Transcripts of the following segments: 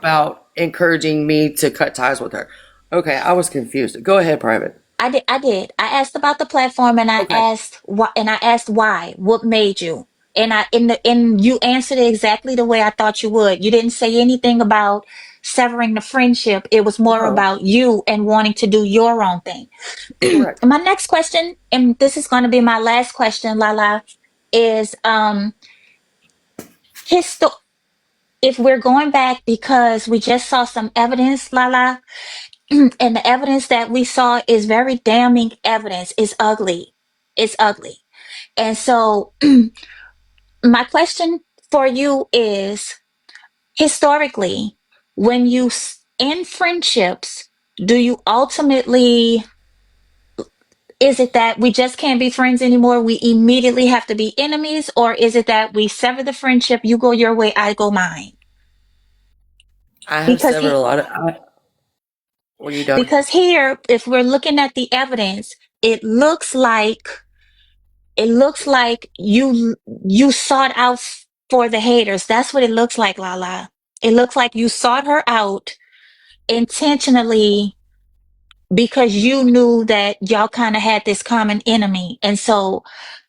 about encouraging me to cut ties with her. Okay, I was confused. Go ahead, Private. I did. I asked about the platform and I Okay. asked why. What made you? And you answered it exactly the way I thought you would. You didn't say anything about severing the friendship. It was more No, about you and wanting to do your own thing. correct. My next question, and this is going to be my last question, Lala, is histo- if we're going back because we just saw some evidence, Lala, and the evidence that we saw is very damning evidence. It's ugly. It's ugly. And so, my question for you is historically, when in friendships, do you ultimately, is it that we just can't be friends anymore? We immediately have to be enemies? Or is it that we sever the friendship, you go your way, I go mine? I have Because severed a he, lot of. Were you done? because here, if we're looking at the evidence, it looks like you sought out for the haters. That's what it looks like, Lala. It looks like you sought her out intentionally because you knew that y'all kind of had this common enemy. And so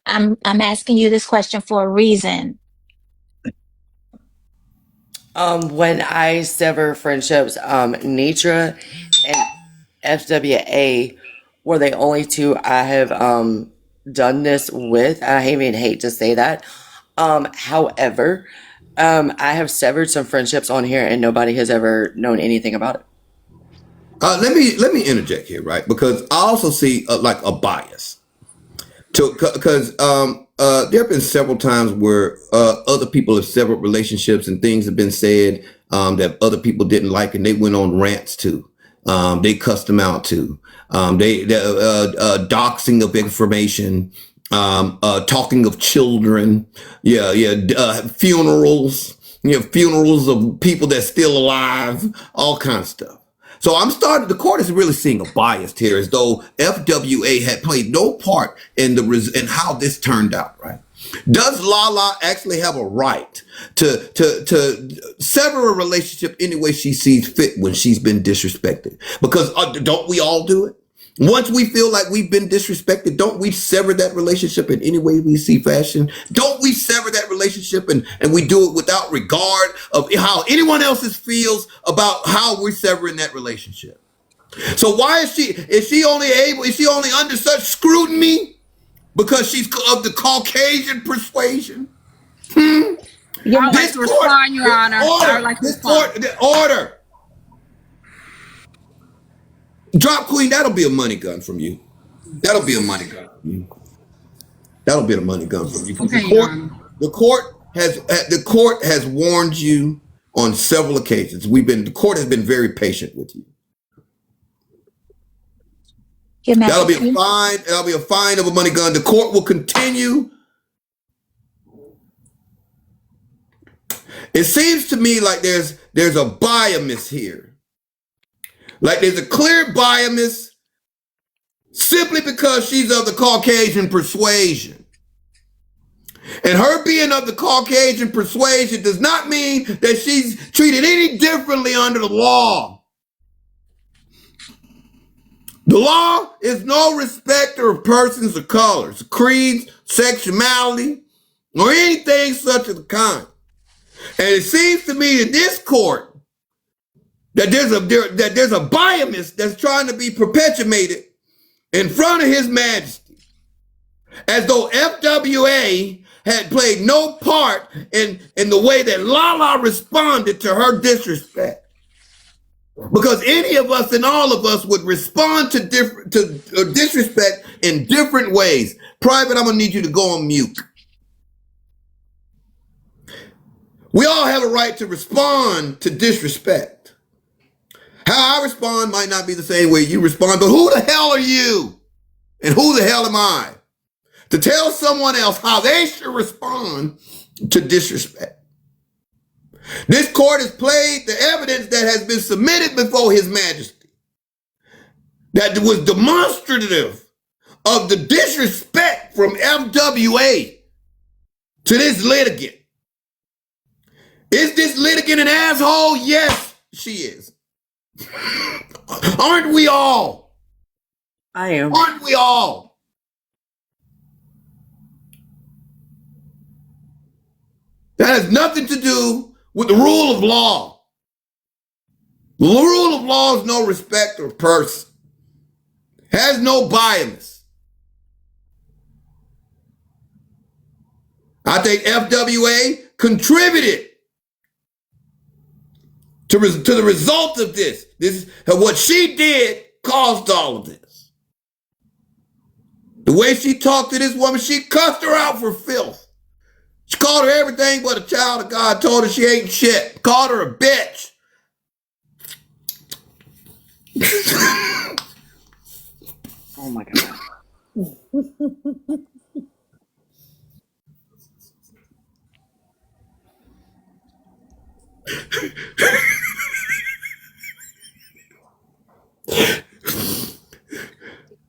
I'm asking you this question for a reason. When I sever friendships, Nitra and FWA were the only two I have done this with. I even hate to say that. However, I have severed some friendships on here, and nobody has ever known anything about it. Let me interject here, right? Because I also see like a bias to because there have been several times where other people have severed relationships and things have been said that other people didn't like, and they went on rants too. They cussed them out too. Doxing of information, talking of children, funerals, funerals of people that's still alive, all kinds of stuff. So the court is really seeing a bias here, as though FWA had played no part in in how this turned out, right? Does Lala actually have a right to sever a relationship any way she sees fit when she's been disrespected? Because don't we all do it? Once we feel like we've been disrespected, don't we sever that relationship in any way we see fashion? Don't we sever that relationship and we do it without regard of how anyone else's feels about how we're severing that relationship? So why is she only under such scrutiny because she's of the Caucasian persuasion? Your I would like This to court, respond, Your Honor. I would like to respond. the order. Drop Queen, that'll be a money gun from you. That'll be a money gun from you. That'll be the money gun from you. Okay, Your Honor. The court the court has warned you on several occasions. The court has been very patient with you. That'll be a Majesty. fine. That'll be a fine of a money gun. The court will continue. It seems to me like there's a bias here. Like there's a clear bias simply because she's of the Caucasian persuasion. And her being of the Caucasian persuasion does not mean that she's treated any differently under the law. The law is no respecter of persons or colors, creeds, sexuality, or anything such of the kind. And it seems to me in this court that there's a bias that's trying to be perpetuated in front of His Majesty, as though FWA had played no part in the way that Lala responded to her disrespect. Because any of us and all of us would respond to disrespect in different ways. Private, I'm gonna need you to go on mute. We all have a right to respond to disrespect. How I respond might not be the same way you respond, but who the hell are you? And who the hell am I to tell someone else how they should respond to disrespect? This court has played the evidence that has been submitted before His Majesty that was demonstrative of the disrespect from FWA to this litigant. Is this litigant an asshole? Yes. she is. Aren't we all? I am. Aren't we all? That has nothing to do with the rule of law. The rule of law is no respect of person. Has no bias. I think FWA contributed to the result of this. What she did caused all of this. The way she talked to this woman, she cussed her out for filth. She called her everything but a child of God, told her she ain't shit, called her a bitch. Oh my God.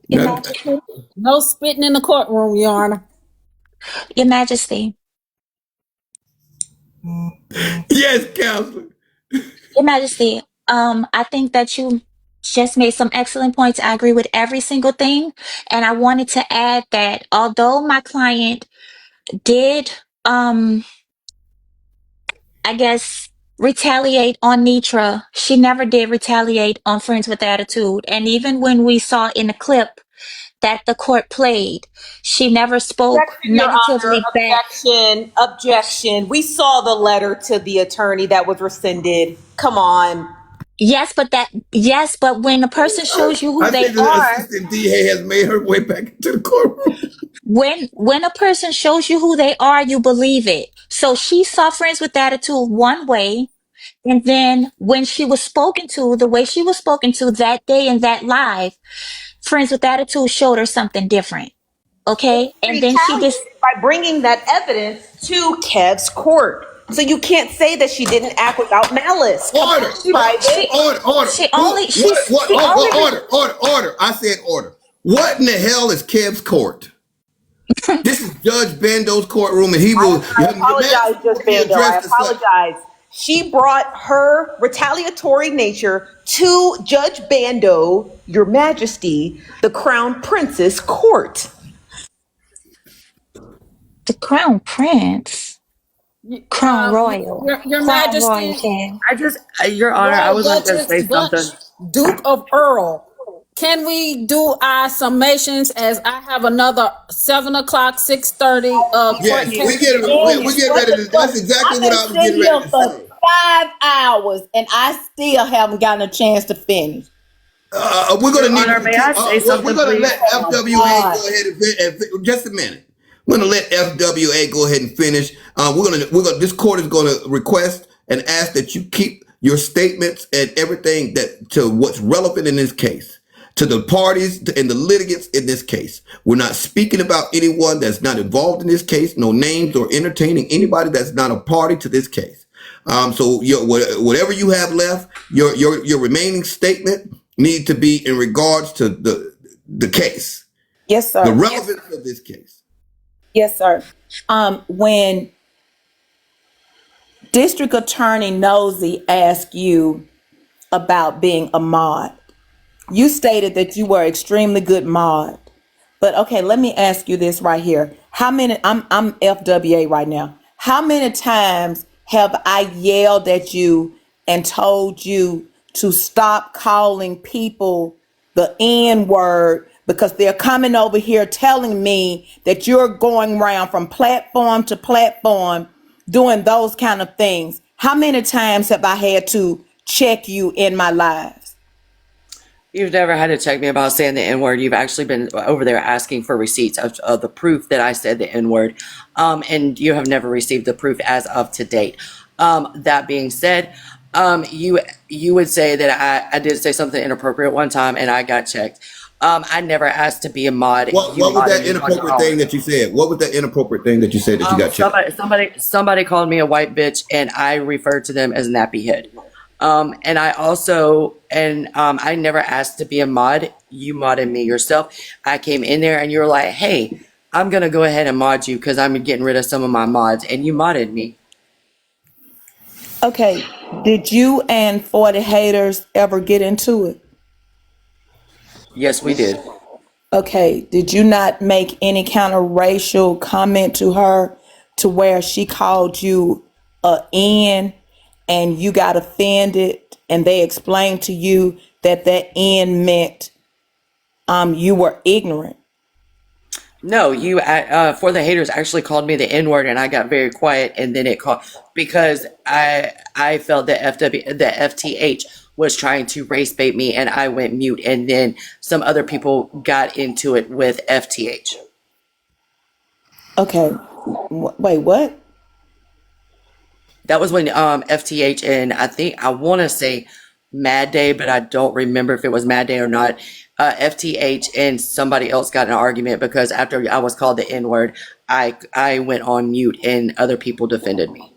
Your Now, Majesty. No spitting in the courtroom, Your Honor. Your Majesty. yes, counselor. Your Majesty. I think that you just made some excellent points. I agree with every single thing. And I wanted to add that although my client did, I guess, retaliate on Nitra, she never did retaliate on Friends with Attitude. And even when we saw in the clip that the court played, she never spoke Objection, Your Honor. negatively back. Objection. We saw the letter to the attorney that was rescinded. Come on. Yes, but when a person shows you who I they think the are, assistant DA has made her way back into the courtroom. when a person shows you who they are, you believe it. So she saw Friends with Attitude one way, and then when she was spoken to, the way she was spoken to that day in that live, Friends with Attitude showed her something different. Okay, and then she Retaliated just by bringing that evidence to Kev's court. So you can't say that she didn't act without malice. Come on, Order. private. Order. she only Order. I said order. What in the hell is Kev's court? This is Judge Bando's courtroom, and he will. I apologize, Judge Bando. I apologize. She brought her retaliatory nature to Judge Bando, Your Majesty, the Crown Princess Court. the Crown Prince, Crown Royal, Your Crown Royal. Majesty, King. I just, Your Honor, I was going to say something. Duke of Earl. Can we do our summations as I have another 7 o'clock, 6:30 Yes, court we case? get ready to. That's exactly what I was getting ready to say. 5 hours and I still haven't gotten a chance to finish. We're going to need. Honor, may I say something, We're going to please? let FWA go ahead and just a minute. We're going to let FWA go ahead and finish. We're going to. This court is going to request and ask that you keep your statements and everything that to what's relevant in this case, to the parties and the litigants in this case. We're not speaking about anyone that's not involved in this case. No names or entertaining anybody that's not a party to this case. So whatever you have left, your remaining statement need to be in regards to the case, Yes, sir. the relevance of this case. Yes, sir. When District Attorney Nosey asked you about being a mod, you stated that you were extremely good mod. But okay, let me ask you this right here. How many, I'm FWA right now. How many times have I yelled at you and told you to stop calling people the N word because they're coming over here telling me that you're going around from platform to platform doing those kind of things? How many times have I had to check you in my lives? You've never had to check me about saying the N-word. You've actually been over there asking for receipts of the proof that I said the N-word. And you have never received the proof as of to date. That being said, you would say that I did say something inappropriate one time and I got checked. I never asked to be a mod. What was that inappropriate thing that you said? What was that inappropriate thing that you said that you got checked? Somebody called me a white bitch and I referred to them as nappy head. And I also, I never asked to be a mod. You modded me yourself. I came in there and you were like, hey, I'm going to go ahead and mod you because I'm getting rid of some of my mods. And you modded me. Okay, did you and 40 Haters ever get into it? Yes, we did. Okay, did you not make any kind of racial comment to her to where she called you a N and you got offended and they explained to you that that N meant you were ignorant? No, you for the haters actually called me the N word, and I got very quiet, and then it called because I felt that the FTH was trying to race bait me, and I went mute, and then some other people got into it with FTH. Okay, wait, what? That was when FTH and I want to say Mad Day, but I don't remember if it was Mad Day or not. FTH and somebody else got in an argument because after I was called the N word, I went on mute and other people defended me.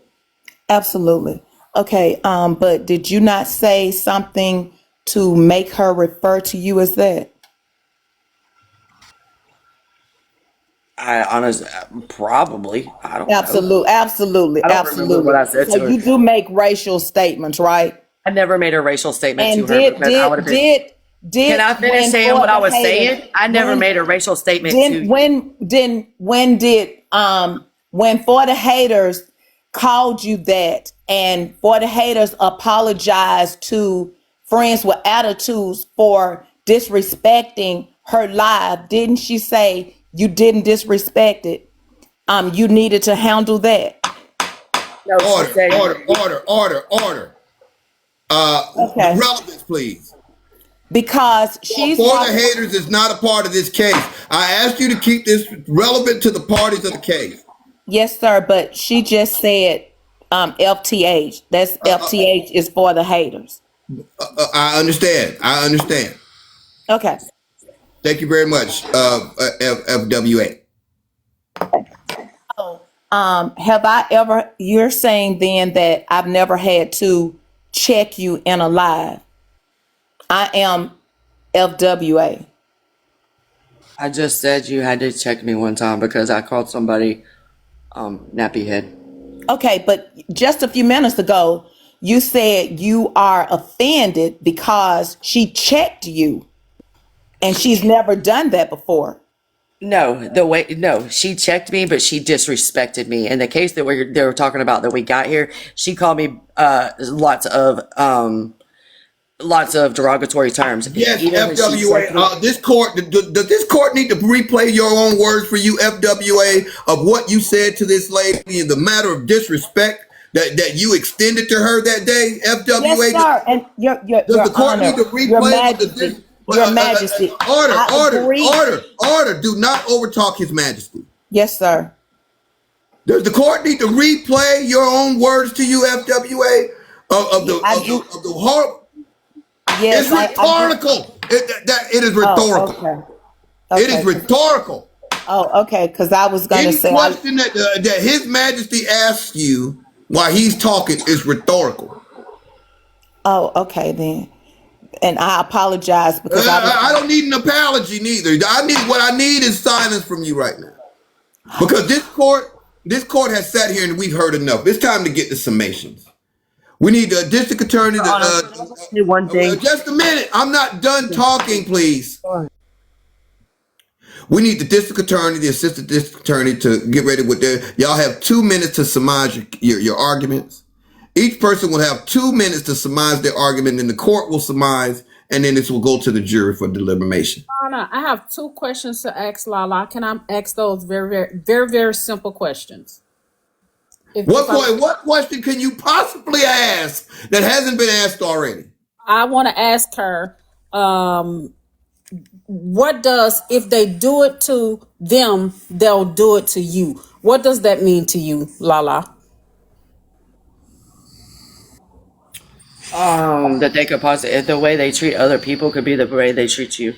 Absolutely. Okay, but did you not say something to make her refer to you as that? I honestly, probably, I don't know. Absolutely, absolutely, I don't remember what I said So to her. you do make racial statements, right? I never made a racial statement And to her because I would have been. did Can I finish when saying what I was 40 Haters- saying? I never when- made a racial statement to you. When 40 Haters called you that and 40 Haters apologized to Friends with Attitudes for disrespecting her live, didn't she say you didn't disrespect it? You needed to handle that. No, she said- Order. Okay. Relevance, please. Because she's For the Haters is not a part of this case. I asked you to keep this relevant to the parties of the case. Yes, sir, but she just said FTH. That's FTH is for the haters. I understand. Okay. Thank you very much, FWA. Have I ever, you're saying then that I've never had to check you in a live. I am FWA. I just said you had to check me one time because I called somebody nappy head. Okay, but just a few minutes ago, you said you are offended because she checked you and she's never done that before. No, she checked me, but she disrespected me. In the case that they were talking about that we got here, she called me lots of derogatory terms. Yes, Even when she said- FWA. This court does this court need to replay your own words for you, FWA, of what you said to this lady in the matter of disrespect that you extended to her that day, FWA? Yes, sir. And your Does the court honor, need to replay your what majesty, your majesty. Order. Do not overtalk His Majesty. Yes, sir. Does the court need to replay your own words to you, FWA, of the horror? Yes, It's rhetorical. It is rhetorical. Okay. It is rhetorical. Oh, okay. Because I was going to Any say, question that His Majesty asks you while he's talking is rhetorical. oh, okay then. And I apologize because I don't need an apology neither. What I need is silence from you right now, because this court has sat here and we've heard enough. It's time to get the summations. We need the district attorney to. say one thing. Just a minute. I'm not done talking, please. We need the district attorney, the assistant district attorney to get ready with their. Y'all have 2 minutes to surmise your arguments. Each person will have 2 minutes to surmise their argument, and the court will surmise, and then this will go to the jury for deliberation. Anna, I have 2 questions to ask Lala. Can I ask those very, very, very, very simple questions? What question can you possibly ask that hasn't been asked already? I want to ask her, what does, if they do it to them, they'll do it to you. What does that mean to you, Lala? That they could possibly, the way they treat other people could be the way they treat you.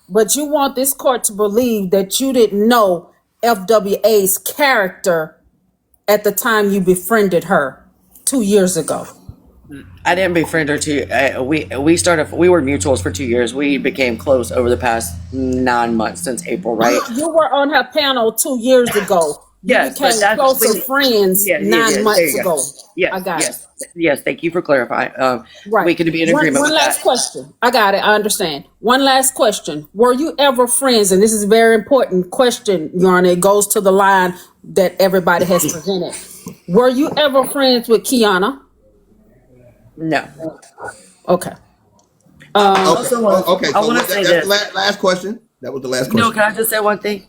But you want this court to believe that you didn't know FWA's character at the time you befriended her 2 years ago. I didn't befriend her we were mutuals for 2 years. We became close over the past 9 months since April, right? You were on her panel 2 years ago. You Yes, but became that's closer friends yeah, yeah, yeah. 9 There months you go. ago. I Yes, got it. yes, yes. Thank you for clarifying. Right. We can be in One agreement one with that. last question. I got it. I understand. One last question. Were you ever friends? And this is a very important question, Yarna. It goes to the line that everybody has presented. Were you ever friends with Kiana? No. Okay. Okay. Also want Okay. I So want to say that's the this. last question. That was the last No, question. can I just say one thing?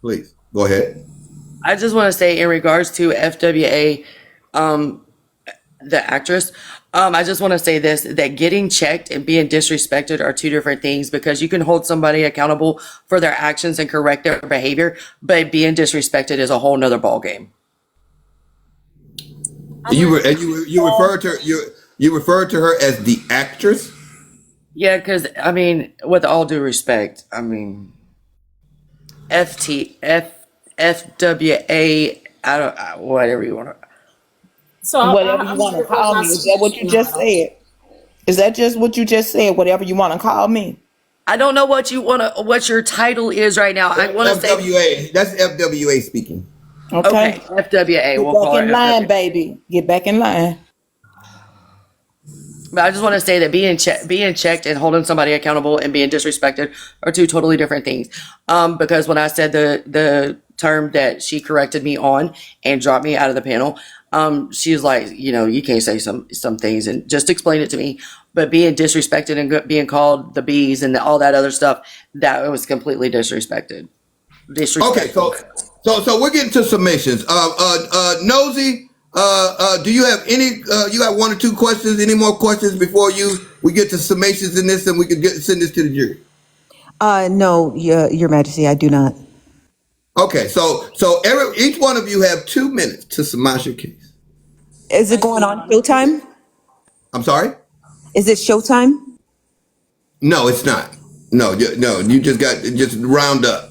Please go ahead. I just want to say in regards to FWA, the actress, I just want to say this, that getting checked and being disrespected are two different things, because you can hold somebody accountable for their actions and correct their behavior, but being disrespected is a whole nother ball game. You referred to you referred to her as the actress. Yeah, because I mean, with all due respect, I mean, FWA, I don't, whatever you want to. So Whatever you want to call me. Is that what you just said? Is that just what you just said? Whatever you want to call me. I don't know what you want to, what your title is right now. I want to say, FWA. That's FWA speaking. okay, Okay. FWA. Get We'll call back it in line, FWA. baby. Get back in line. But I just want to say that being checked and holding somebody accountable and being disrespected are two totally different things. Because when I said the term that she corrected me on and dropped me out of the panel, she was like, you know, you can't say some things, and just explain it to me. But being disrespected and being called the bees and all that other stuff, that was completely disrespected. Okay, so we're getting to submissions. Nosy, do you have any? You have one or two questions? Any more questions before we get to summations in this, and we can send this to the jury? No, Your Majesty, I do not. Okay, so each one of you have 2 minutes to surmise your case. Is it going on Showtime? I'm sorry. Is it Showtime? No, it's not. No, you just round up.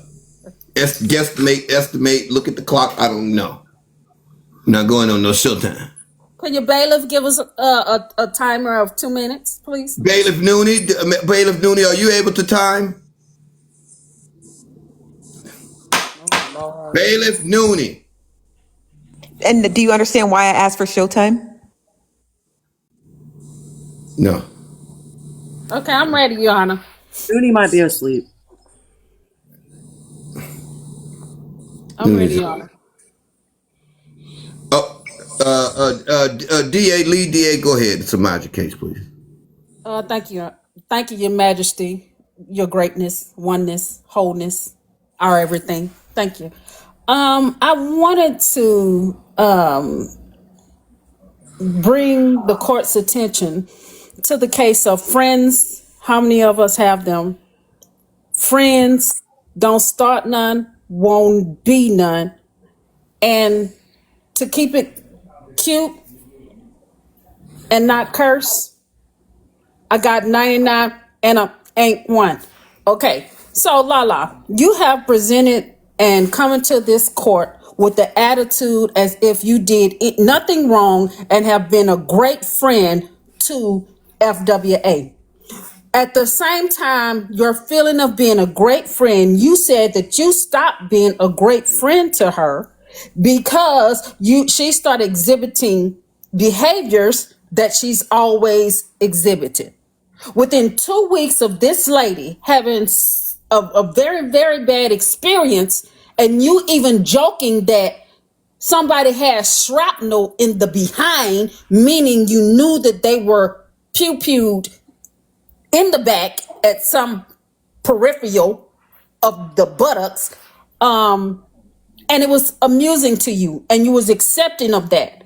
Guesstimate, estimate, look at the clock. I don't know. Not going on no showtime. Can your bailiff give us a timer of 2 minutes, please? Bailiff Nooney, are you able to time? Bailiff Nooney. And do you understand why I asked for Showtime? No. Okay, I'm ready, Your Honor. Mooney might be asleep. I'm ready, Your Honor. DA, lead DA, go ahead. Surmise your case, please. Thank you. Thank you, Your Majesty, your greatness, oneness, wholeness, our everything. Thank you. I wanted to bring the court's attention to the case of friends. How many of us have them? Friends don't start none, won't be none. And to keep it cute and not curse, I got 99 and I ain't one. Okay, so Lala, you have presented and come into this court with the attitude as if you did nothing wrong and have been a great friend to FWA. At the same time, your feeling of being a great friend, you said that you stopped being a great friend to her because she started exhibiting behaviors that she's always exhibited. Within 2 weeks of this lady having a very, very bad experience, and you even joking that somebody had shrapnel in the behind, meaning you knew that they were pew-pewed in the back at some peripheral of the buttocks, and it was amusing to you and you was accepting of that.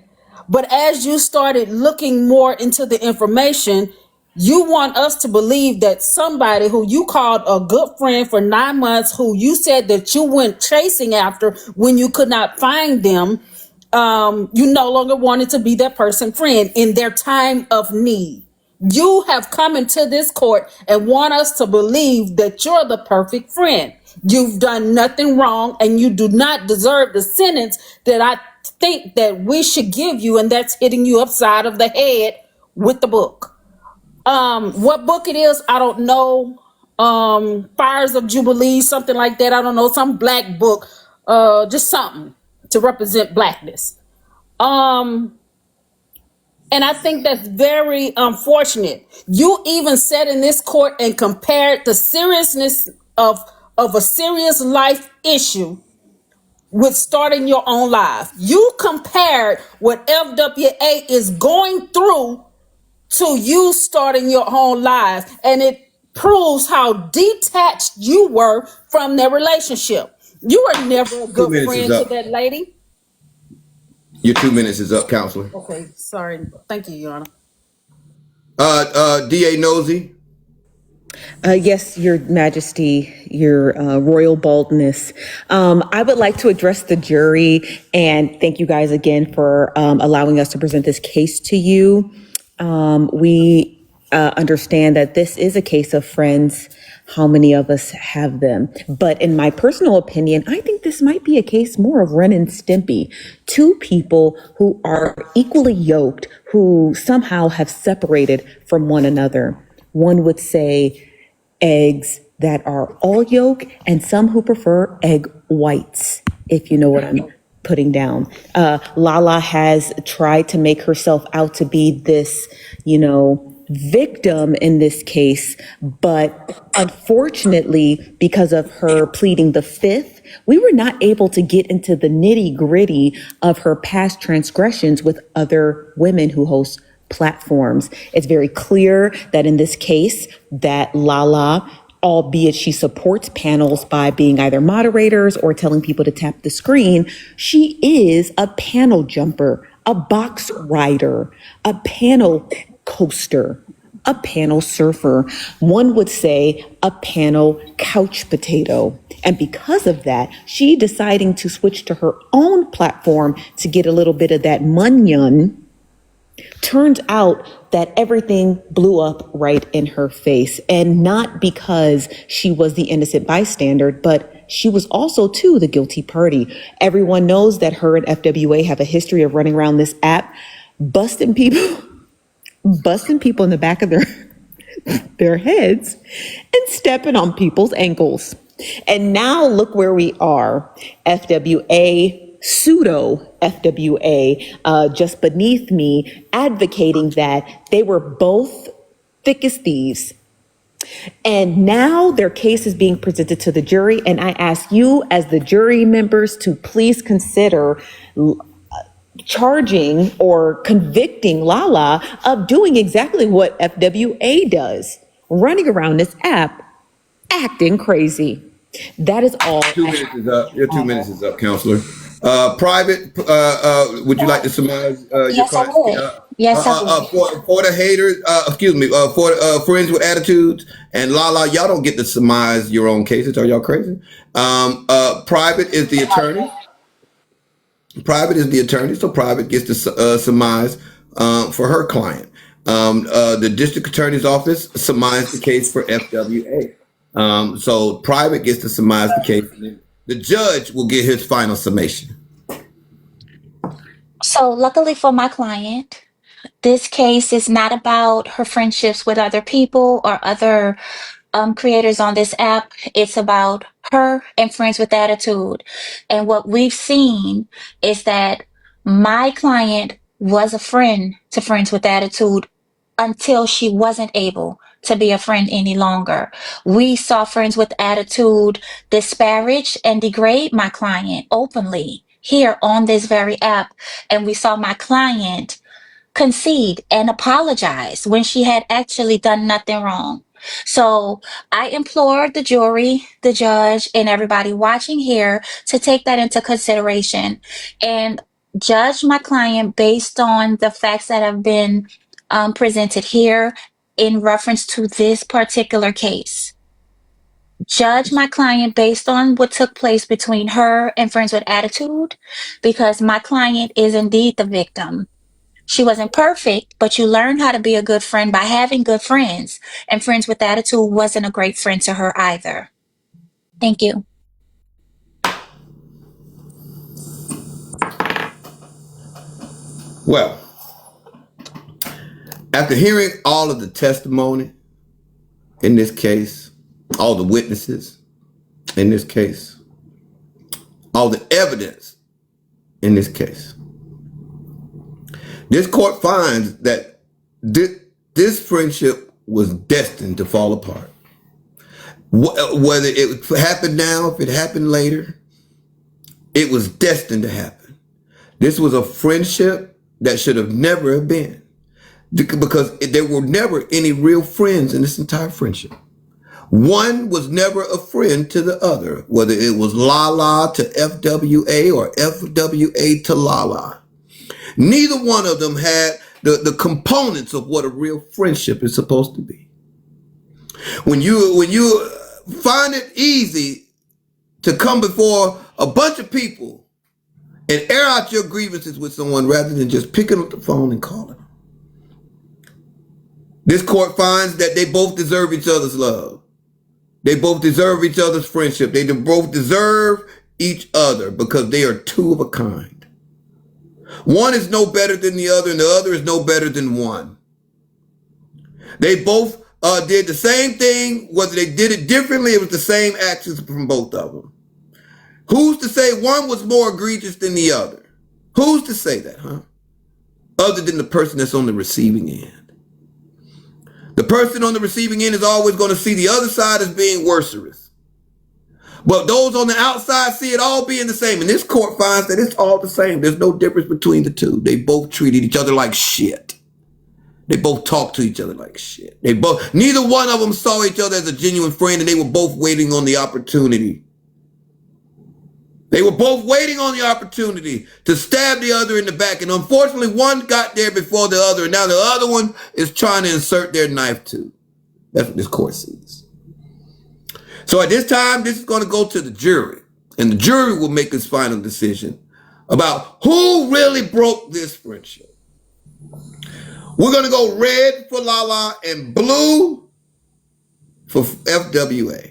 But as you started looking more into the information, you want us to believe that somebody who you called a good friend for 9 months, who you said that you went chasing after when you could not find them, you no longer wanted to be that person's friend in their time of need. You have come into this court and want us to believe that you're the perfect friend. You've done nothing wrong and you do not deserve the sentence that I think that we should give you, and that's hitting you upside of the head with the book. What book it is, I don't know. Fires of Jubilee, something like that. I don't know, some black book, just something. to represent blackness. And I think that's very unfortunate. You even said in this court and compared the seriousness of a serious life issue with starting your own life. You compared what FWA is going through to you starting your own life, and it proves how detached you were from their relationship. You were never a good minutes is friend to up. that lady. Your 2 minutes is up, counselor. Okay, sorry. Thank you, Your Honor. DA Nosey. Yes, Your Majesty, Your Royal Boldness. I would like to address the jury and thank you guys again for allowing us to present this case to you. We understand that this is a case of friends. How many of us have them? But in my personal opinion, I think this might be a case more of Ren and Stimpy. Two people who are equally yoked, who somehow have separated from one another. One would say eggs that are all yolk and some who prefer egg whites, if you know what I'm putting down. Lala has tried to make herself out to be this, victim in this case, but unfortunately, because of her pleading the fifth, we were not able to get into the nitty gritty of her past transgressions with other women who host platforms. It's very clear that in this case that Lala, albeit she supports panels by being either moderators or telling people to tap the screen, she is a panel jumper, a box rider, a panel coaster, a panel surfer. One would say a panel couch potato. And because of that, she deciding to switch to her own platform to get a little bit of that munyon. Turns out that everything blew up right in her face, and not because she was the innocent bystander, but she was also too the guilty party. Everyone knows that her and FWA have a history of running around this app, busting people in the back of their heads and stepping on people's ankles. And now look where we are. FWA, pseudo FWA, just beneath me, advocating that they were both thick as thieves. And now their case is being presented to the jury. And I ask you as the jury members to please consider charging or convicting Lala of doing exactly what FWA does, running around this app, acting crazy. That is all. 2 minutes is up. Your 2 minutes is up, counselor. Private, would you like to surmise your Yes, I client? would. Yes, I would. For the haters, for friends with attitudes and Lala, y'all don't get to surmise your own cases. Are y'all crazy? Private is the attorney. Private is the attorney, so Private gets to surmise for her client. The district attorney's office surmised the case for FWA. So Private gets to surmise the case. The judge will get his final summation. So, luckily for my client, this case is not about her friendships with other people or other creators on this app. It's about her and Friends with Attitude. And what we've seen is that my client was a friend to Friends with Attitude until she wasn't able to be a friend any longer. We saw Friends with Attitude disparage and degrade my client openly here on this very app. And we saw my client concede and apologize when she had actually done nothing wrong. So I implore the jury, the judge, and everybody watching here to take that into consideration and judge my client based on the facts that have been presented here in reference to this particular case. Judge my client based on what took place between her and Friends with Attitude, because my client is indeed the victim. She wasn't perfect, but you learn how to be a good friend by having good friends. And Friends with Attitude wasn't a great friend to her either. Thank you. Well, after hearing all of the testimony in this case, all the witnesses in this case, all the evidence in this case. This court finds that this friendship was destined to fall apart. Whether it happened now, if it happened later, it was destined to happen. This was a friendship that should have never have been, because there were never any real friends in this entire friendship. One was never a friend to the other, whether it was Lala to FWA or FWA to Lala. Neither one of them had the components of what a real friendship is supposed to be. When you find it easy to come before a bunch of people and air out your grievances with someone rather than just picking up the phone and calling them. This court finds that they both deserve each other's love. They both deserve each other's friendship. They both deserve each other because they are two of a kind. One is no better than the other, and the other is no better than one. They both did the same thing. Whether they did it differently, it was the same actions from both of them. Who's to say one was more egregious than the other? Who's to say that, huh? Other than the person that's on the receiving end. The person on the receiving end is always going to see the other side as being worserous. But those on the outside see it all being the same. And this court finds that it's all the same. There's no difference between the two. They both treated each other like shit. They both talked to each other like shit. Neither one of them saw each other as a genuine friend, and they were both waiting on the opportunity. They were both waiting on the opportunity to stab the other in the back. And unfortunately, one got there before the other. And now the other one is trying to insert their knife too. That's what this court sees. So at this time, this is going to go to the jury. And the jury will make its final decision about who really broke this friendship. We're going to go red for Lala and blue for FWA.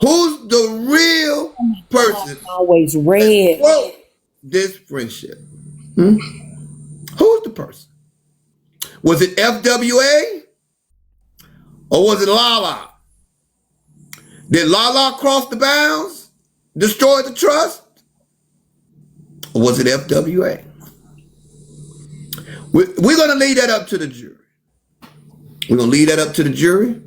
Who's the real person Always red. that broke this friendship? Who's the person? Was it FWA or was it Lala? Did Lala cross the bounds, destroy the trust? Or was it FWA? We're going to leave that up to the jury. We're going to leave that up to the jury.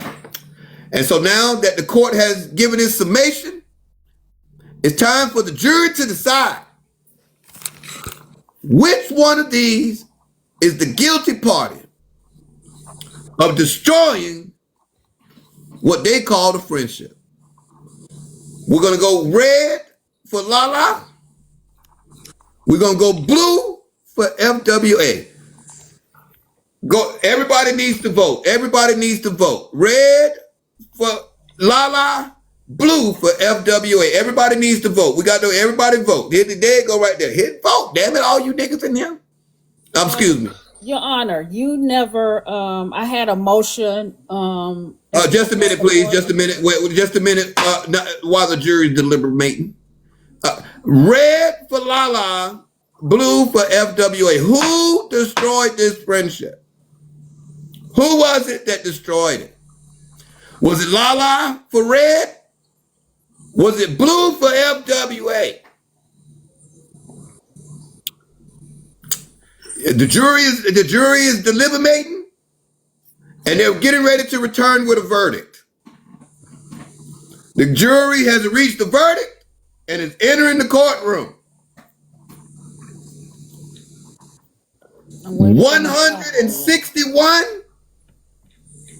And so now that the court has given its summation, it's time for the jury to decide which one of these is the guilty party of destroying what they call the friendship. We're going to go red for Lala. We're going to go blue for FWA. Everybody needs to vote. Everybody needs to vote. Red for Lala, blue for FWA. Everybody needs to vote. We got to everybody vote. There you go right there. Hit vote. Damn it, all you niggas in here. Excuse me. Your Honor, you never, I had a motion. Just a minute, please. Just a minute. Wait, just a minute. While the jury's deliberating. Red for Lala, blue for FWA. Who destroyed this friendship? Who was it that destroyed it? Was it Lala for red? Was it blue for FWA? The jury is deliberating, and they're getting ready to return with a verdict. The jury has reached the verdict and is entering the courtroom. 161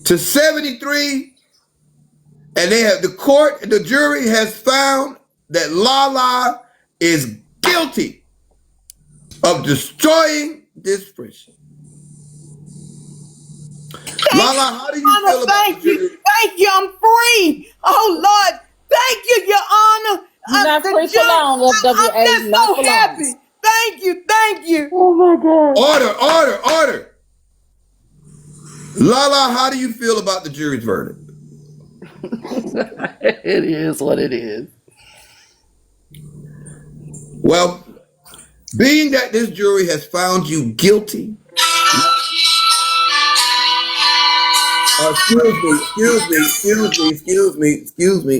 to 73. And the jury has found that Lala is guilty of destroying this friendship. Lala, how do you feel about Thank you. Thank you. I'm free. Oh, Lord. Thank you, Your Honor. You're not free for long, FWA. I'm just Not so for happy. long. Thank you. Thank you. Order. Lala, how do you feel about the jury's verdict? It is what it is. Well, being that this jury has found you guilty.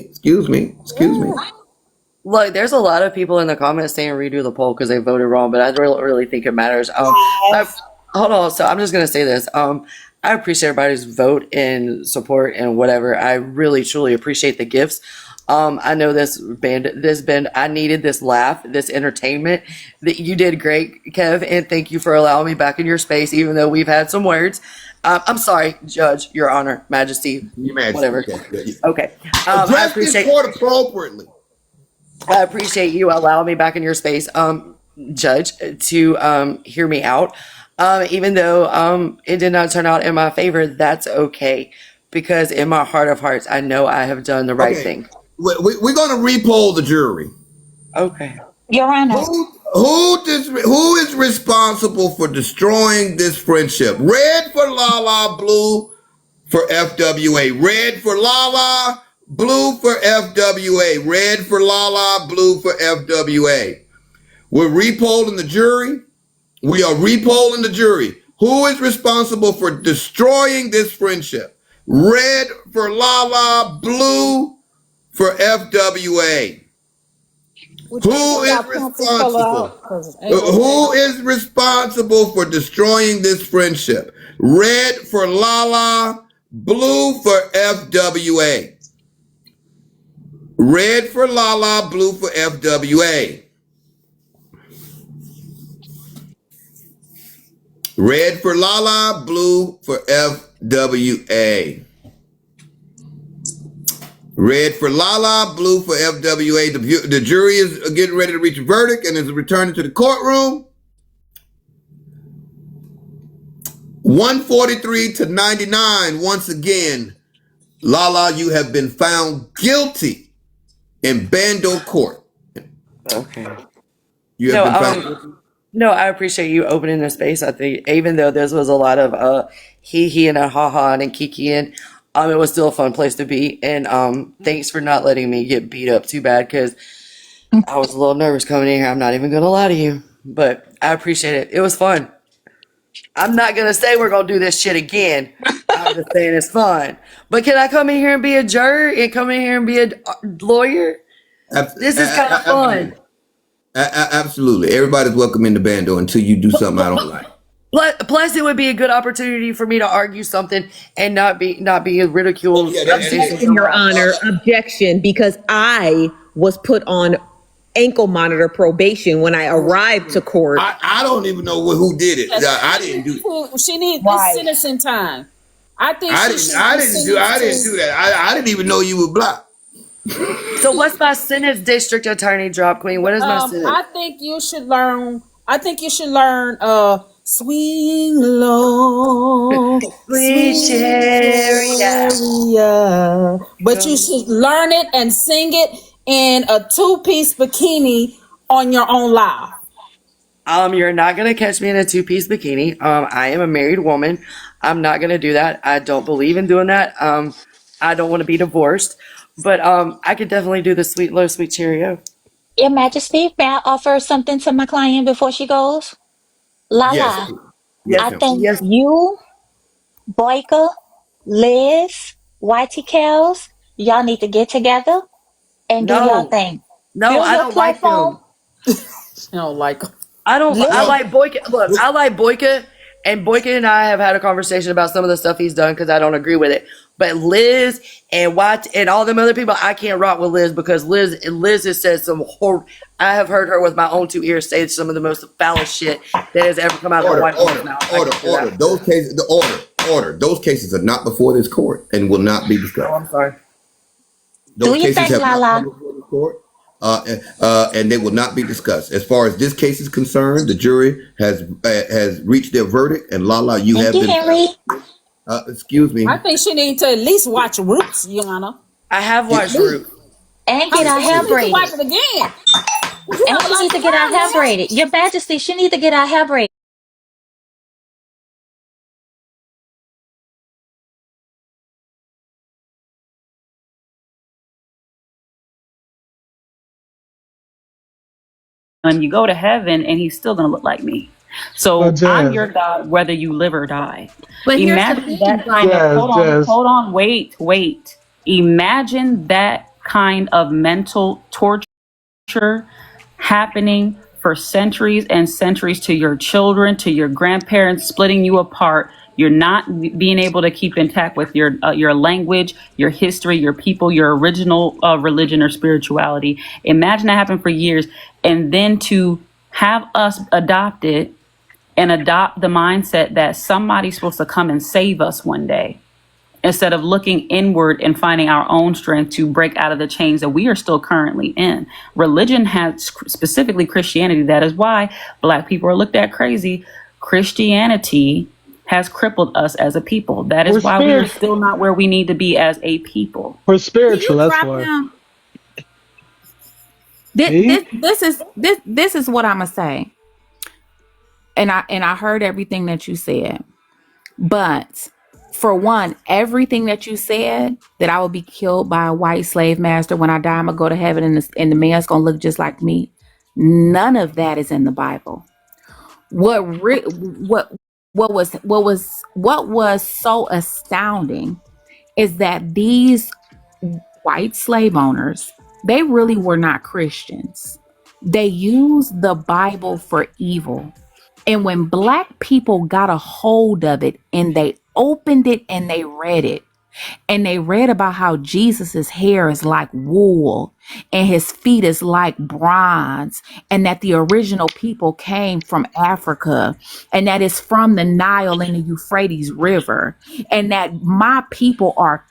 Excuse me. Look, there's a lot of people in the comments saying redo the poll because they voted wrong, but I don't really think it matters. Hold on. So I'm just gonna say this. I appreciate everybody's vote and support and whatever. I really truly appreciate the gifts. I know this band, I needed this laugh, this entertainment. That you did great, Kev, and thank you for allowing me back in your space, even though we've had some words. I'm sorry, Judge, Your Honor, Majesty, whatever. Okay. I Address this appreciate. court appropriately. I appreciate you allowing me back in your space, Judge, to hear me out. Even though it did not turn out in my favor, that's okay. Because in my heart of hearts, I know I have done the right thing. We're going to repoll the jury. Okay. Your Honor. Who is responsible for destroying this friendship? Red for Lala, blue for FWA. Red for Lala, blue for FWA. Red for Lala, blue for FWA. We're repolling the jury. We are repolling the jury. Who is responsible for destroying this friendship? Red for Lala, blue for FWA. Who is responsible? Who is responsible for destroying this friendship? Red for Lala, blue for FWA. Red for Lala, blue for FWA. Red for Lala, blue for FWA. Red for Lala, blue for FWA. The jury is getting ready to reach a verdict and is returning to the courtroom. 143 to 99. Once again, Lala, you have been found guilty in Bando Court. Okay. You have been found. No, I appreciate you opening the space. I think even though this was a lot of he and a ha and kiki and it was still a fun place to be. And thanks for not letting me get beat up too bad because I was a little nervous coming in here. I'm not even gonna lie to you, but I appreciate it. It was fun. I'm not gonna say we're gonna do this shit again. I'm just saying it's fun. But can I come in here and be a juror and come in here and be a lawyer? This is kind of fun. Absolutely. Everybody's welcome in the Bando until you do something I don't like. Plus, it would be a good opportunity for me to argue something and not be ridiculed. In Your Honor, objection, because I was put on ankle monitor probation when I arrived to court. I don't even know who did it. I didn't do it. She needs this sentencing time. I didn't do that. I didn't even know you were black. So what's my sentence, District Attorney Drop Queen? What is my sentence? I think you should learn. Swing low, sweet chariot. But you should learn it and sing it in a 2-piece bikini on your own live. You're not gonna catch me in a 2-piece bikini. I am a married woman. I'm not gonna do that. I don't believe in doing that. I don't want to be divorced. But I could definitely do the sweet low, sweet Cheerio. Your Majesty, may I offer something to my client before she goes? Lala, Yes, I think you, Boyka, Liz, YT Kels, y'all need to get together and do your thing. No, Build I your don't like platform. them. I don't like them. I like Boyka. Look, I like Boyka, and Boyka and I have had a conversation about some of the stuff he's done because I don't agree with it. But Liz and YT and all them other people, I can't rock with Liz because Liz has said some horror. I have heard her with my own 2 ears say some of the most foulest shit that has ever come out of her white woman's mouth. Order. Those cases, order. Those cases are not before this court and will not be discussed. Oh, I'm sorry. Those Do you cases think, have not Lala? come before the court, and they will not be discussed. As far as this case is concerned, the jury has reached their verdict, and Lala, you have been. Henry. Excuse me. I think she needs to at least watch Roots, Your Honor. I have watched Root. And get her hair braided. Watch it again. And she needs to get her hair braided. Your Majesty, she needs to get her hair braided. And you go to heaven and he's still going to look like me. So I'm your God, whether you live or die. But imagine that kind of, hold on, wait. Imagine that kind of mental torture future happening for centuries and centuries to your children, to your grandparents, splitting you apart. You're not being able to keep intact with your language, your history, your people, your original religion or spirituality. Imagine that happened for years, and then to have us adopt it and adopt the mindset that somebody's supposed to come and save us one day, instead of looking inward and finding our own strength to break out of the chains that we are still currently in. Religion has, specifically Christianity, that is why Black people are looked at crazy. Christianity has crippled us as a people. That is why we are still not where we need to be as a people. We're spiritual, that's why. This is what I'm gonna say. And I heard everything that you said. But for one, everything that you said, that I will be killed by a white slave master when I die, I'm gonna go to heaven and the man's gonna look just like me. None of that is in the Bible. What was so astounding is that these white slave owners, they really were not Christians. They used the Bible for evil. And when Black people got a hold of it and they opened it and they read it, and they read about how Jesus's hair is like wool and his feet is like bronze, and that the original people came from Africa, and that is from the Nile and the Euphrates River, and that my people are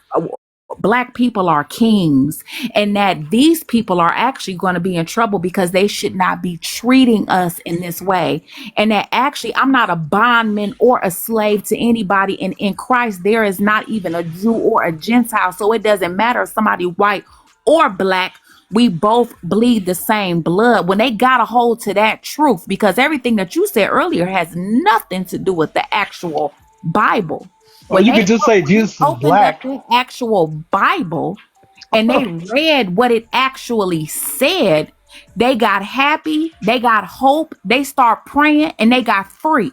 Black people are kings, and that these people are actually going to be in trouble because they should not be treating us in this way. And that actually I'm not a bondman or a slave to anybody. And in Christ, there is not even a Jew or a Gentile. So it doesn't matter if somebody white or Black, we both bleed the same blood. When they got a hold to that truth, because everything that you said earlier has nothing to do with the actual Bible. Well, you could just say Jesus is Black. The actual Bible, and they read what it actually said, they got happy, they got hope, they start praying, and they got free.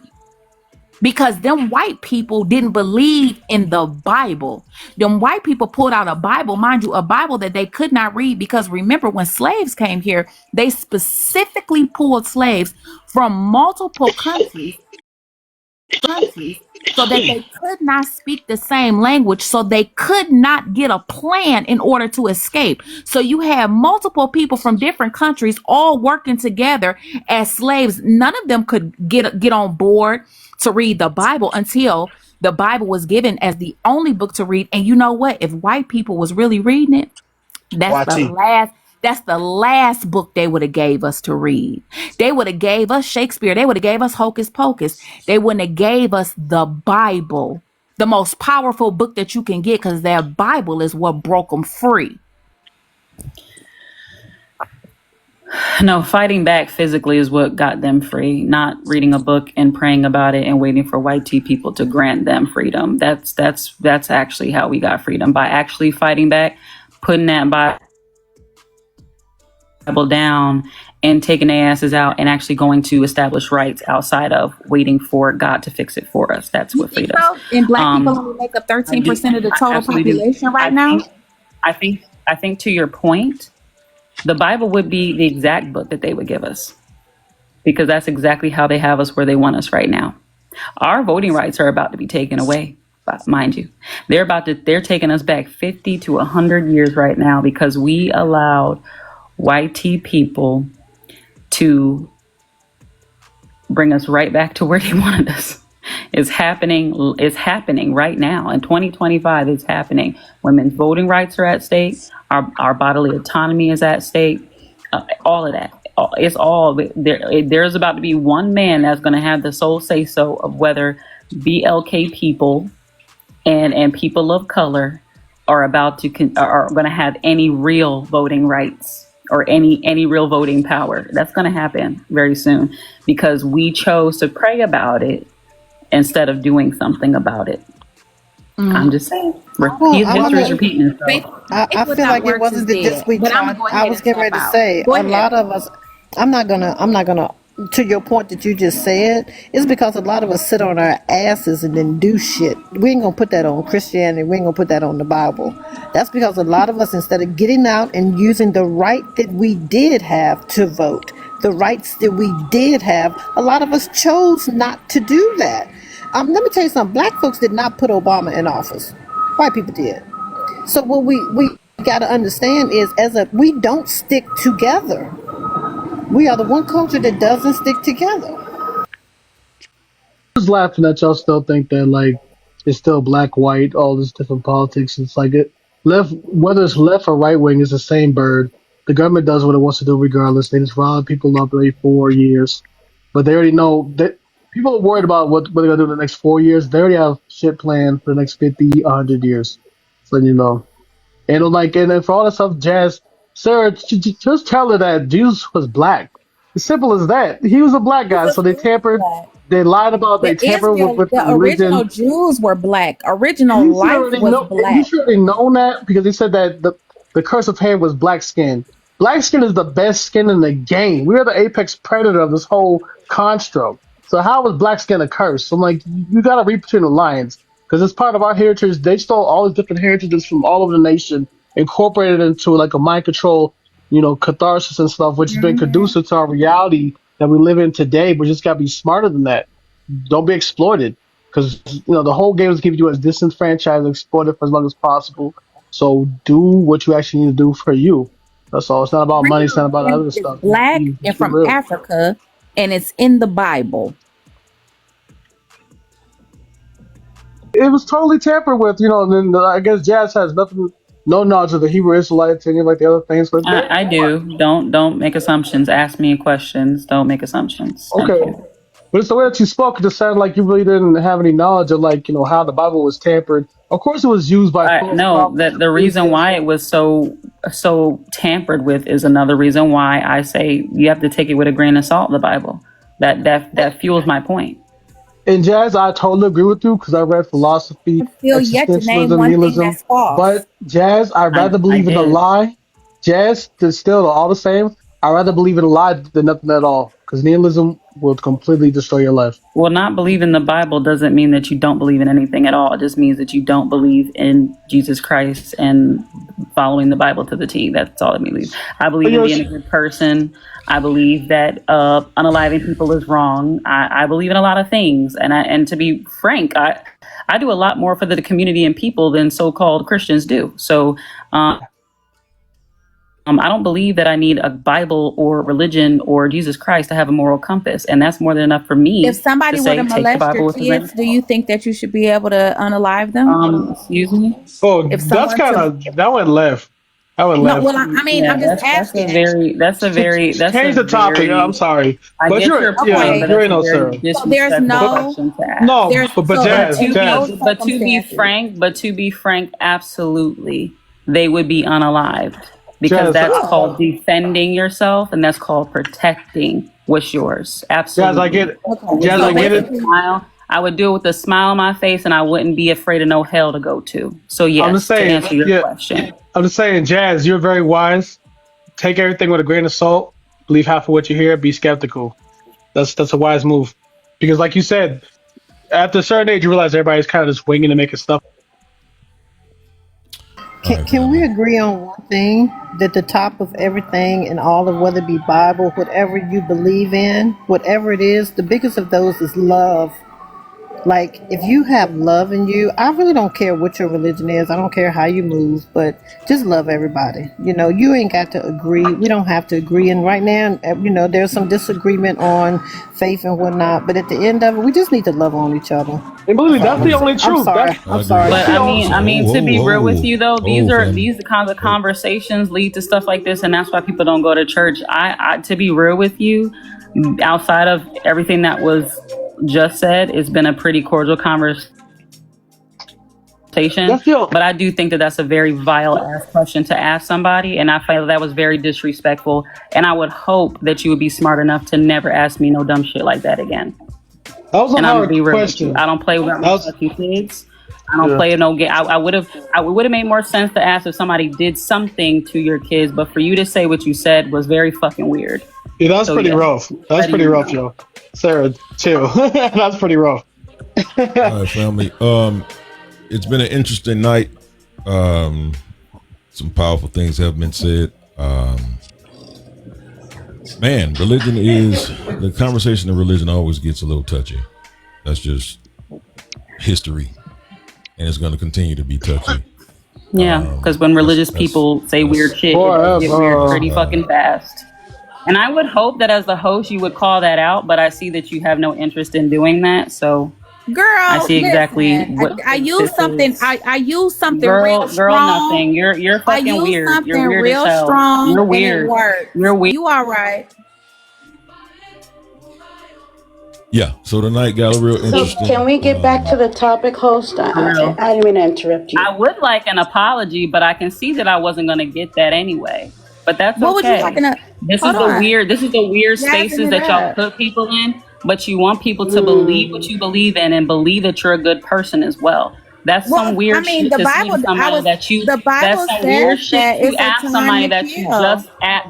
Because them white people didn't believe in the Bible. Them white people pulled out a Bible, mind you, a Bible that they could not read, because remember, when slaves came here, they specifically pulled slaves from multiple countries so that they could not speak the same language, so they could not get a plan in order to escape. So you have multiple people from different countries all working together as slaves. None of them could get on board to read the Bible until the Bible was given as the only book to read. And you know what? If white people was really reading it, that's the last book they would have gave us to read. They would have gave us Shakespeare. They would have gave us Hocus Pocus. They wouldn't have gave us the Bible, the most powerful book that you can get, because that Bible is what broke them free. No, fighting back physically is what got them free, not reading a book and praying about it and waiting for white tea people to grant them freedom. That's actually how we got freedom, by actually fighting back, putting that Bible down and taking their asses out and actually going to establish rights outside of waiting for God to fix it for us. That's what freedom is. And Black people only make up 13% of the total population right now. I think to your point, the Bible would be the exact book that they would give us, because that's exactly how they have us where they want us right now. Our voting rights are about to be taken away, mind you. They're taking us back 50 to 100 years right now, because we allowed white tea people to bring us right back to where they wanted us. It's happening right now. In 2025, it's happening. Women's voting rights are at stake. Our bodily autonomy is at stake. All of that. It's all there. There's about to be one man that's going to have the sole say so of whether BLK people and people of color are going to have any real voting rights or any real voting power. That's going to happen very soon, because we chose to pray about it instead of doing something about it. I'm just saying. History is repeating itself. I feel like it wasn't this week. I was getting ready to say, a lot of us, I'm not gonna to your point that you just said, is because a lot of us sit on our asses and then do shit. We ain't gonna put that on Christianity. We ain't gonna put that on the Bible. That's because a lot of us, instead of getting out and using the right that we did have to vote, the rights that we did have, a lot of us chose not to do that. Let me tell you something. Black folks did not put Obama in office. White people did. So what we got to understand is, we don't stick together. We are the one culture that doesn't stick together. I was laughing that y'all still think that like it's still black, white, all this different politics. It's like it left, whether it's left or right wing, is the same bird. The government does what it wants to do regardless. They just rile people up every 4 years, but they already know that people are worried about what they're gonna do in the next 4 years. They already have shit planned for the next 50, 100 years. So you know, and like, and then for all that stuff, Jazz, Sarah, just tell her that Jesus was black. As simple as that. He was a black guy, so they tampered. They lied about. They tampered with The religion. original Jews were black. Original You should life already was know. You black. should already known that because they said that the curse of Ham was black skin. Black skin is the best skin in the game. We are the apex predator of this whole construct. So how was black skin a curse? So I'm like, you got to read between the lines because it's part of our heritage. They stole all these different heritages from all over the nation, incorporated into like a mind control, catharsis and stuff, which has been conducive to our reality that we live in today. But just got to be smarter than that. Don't be exploited because the whole game is keeping you as disenfranchised and exploited for as long as possible. So do what you actually need to do for you. That's all. It's not about money. It's not about other It's stuff. black Just and be from real. Africa, and it's in the Bible. It was totally tampered with, and then I guess Jazz has no knowledge of the Hebrew Israelites and any like the other things. But I do. Don't make assumptions. Ask me questions. Don't make assumptions. Thank okay. you. But it's the way that you spoke. It just sounded like you really didn't have any knowledge of how the Bible was tampered. Of course, it was used by false No, prophets. that the reason why it was so tampered with is another reason why I say you have to take it with a grain of salt. The Bible that fuels my point. And Jazz, I totally agree with you because I read philosophy, Still yet to name existentialism, one thing nihilism. that's false. But Jazz, I'd rather believe in a did. lie. Jazz, it's still all the same. I'd rather believe in a lie than nothing at all because nihilism will completely destroy your life. Well, not believe in the Bible doesn't mean that you don't believe in anything at all. It just means that you don't believe in Jesus Christ and following the Bible to the T. That's all it means. I believe in being a good person. I believe that unaliving people is wrong. I believe in a lot of things, and to be frank, I do a lot more for the community and people than so-called Christians do. So. I don't believe that I need a Bible or religion or Jesus Christ to have a moral compass, and that's more than enough for me. If somebody to were say, to take the molest Bible your with a grain kids, of do you think that you should be able to unalive them? salt. Excuse me. Oh, If that's someone kind of that went left. That went No, left. well, I'm just asking. That's a very. Change the topic. I'm sorry, I but get your point, yeah, but you're that's in a no very sir. there's disrespectful no- question to ask. No, There's but so Jazz, there's Jazz. no But to be circumstances. frank, absolutely, they would be unalived because Jazz, that's called defending yourself, and that's called protecting what's yours. Absolutely. Jazz, I get it. Okay. Jazz, So I get it. basically- I would do it with a smile on my face, and I wouldn't be afraid of no hell to go to. So yes, I'm just saying, to answer your yeah. question. I'm just saying, Jazz, you're very wise. Take everything with a grain of salt. Believe half of what you hear. Be skeptical. That's a wise move, because like you said, after a certain age, you realize everybody's kind of just winging and making stuff. Can we agree on one thing? That the top of everything and all of, whether it be Bible, whatever you believe in, whatever it is, the biggest of those is love. Like, if you have love in you, I really don't care what your religion is. I don't care how you move, but just love everybody. You ain't got to agree. We don't have to agree. And right now, there's some disagreement on faith and whatnot. But at the end of it, we just need to love on each other. And believe me, that's the only truth. I'm sorry. But I mean, to be real with you though, these family. kinds of conversations lead to stuff like this, and that's why people don't go to church. I to be real with you, outside of everything that was just said, it's been a pretty cordial conversation. But I do think that that's a very vile ass question to ask somebody, and I feel that was very disrespectful. And I would hope that you would be smart enough to never ask me no dumb shit like that again. That was a And I'm hard gonna be real with question. you. I don't play with my fucking kids. I don't Yeah. play no game. I would have made more sense to ask if somebody did something to your kids, but for you to say what you said was very fucking weird. Yeah, that's So pretty yeah, rough. That's letting pretty you rough, know. yo. Sarah, chill. That's pretty rough. All right, family. It's been an interesting night. Some powerful things have been said. Man, religion is the conversation of religion always gets a little touchy. That's just history, and it's going to continue to be touchy. Yeah, because when religious people say weird shit, it does get weird pretty fucking fast. And I would hope that as the host, you would call that out, but I see that you have no interest in doing that. So, girl, I see exactly listen, what I use something. I use something girl, real girl, strong. nothing. You're I fucking use weird. something You're weird real as hell. strong, You're and weird. it works. You're weird. You all right? Yeah. So tonight got real interesting. Can we get back to the topic, host? I didn't mean to interrupt you. I would like an apology, but I can see that I wasn't going to get that anyway. But that's What would you okay. like in a? This Hold is the on. weird. This is the weird Jazzing spaces it that y'all up. put people in. But you want people to believe what you believe in and believe that you're a good person as well. That's Well, some weird I mean, shit the to say Bible- to somebody I was- that you. the Bible that's some weird says shit that to it's a ask time somebody to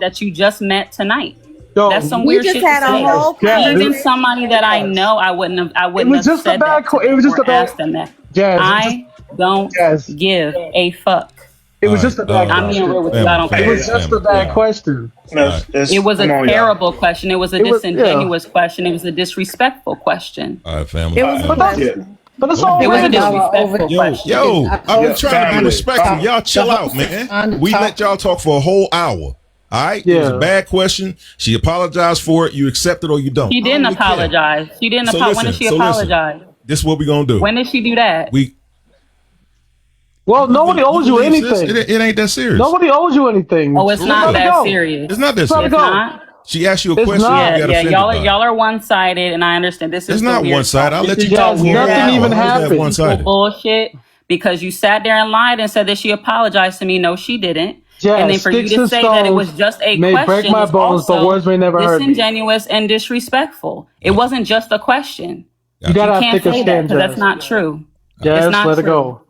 that you just met tonight. Yo, That's some We weird just shit had to a say. whole Even conversation. somebody that I know, I wouldn't have was just a said bad that to it was just or a bad- asked them that. Jazz, I don't Jazz. give a fuck. It was just a bad I'm being real with you. I don't It care. was just a bad question. It was a terrible question. It was a It was- disingenuous question. It was a disrespectful question. All right, family. It was a question. But it's all It was a random. disrespectful question. Yo, I'm trying to be Family. respectful. Y'all chill out, man. We let y'all talk for a whole hour. All right? It was a Yeah. bad question. She apologized for it. You accept it or you don't. She I didn't don't really care. apologize. She didn't So apologize. When listen, did she so listen. apologize? This is what we're going to do. When did she do that? Well, nobody owes you believe this? anything. It ain't that serious. Nobody owes you anything. Oh, it's Just not let it that go. serious. It's not that Just let it serious. It's go. not. She asked you a It's question. not. You Yeah, got yeah, offended by it. y'all are one-sided, and I understand. This is It's the not weird one-sided. part. I'll let This you is talk the for weird an Nothing hour. ass even How is that happened. one-sided? bullshit because you sat there and lied and said that she apologized to me. No, she didn't. Yeah, and then for you sticks to and say that it was stones just a may break question my is bones, but also words may never hurt me. disingenuous and disrespectful. It wasn't just a question. You gotta You have can't thicker say that skin, because that's Jazz. not true. Jazz, It's not let it true. go.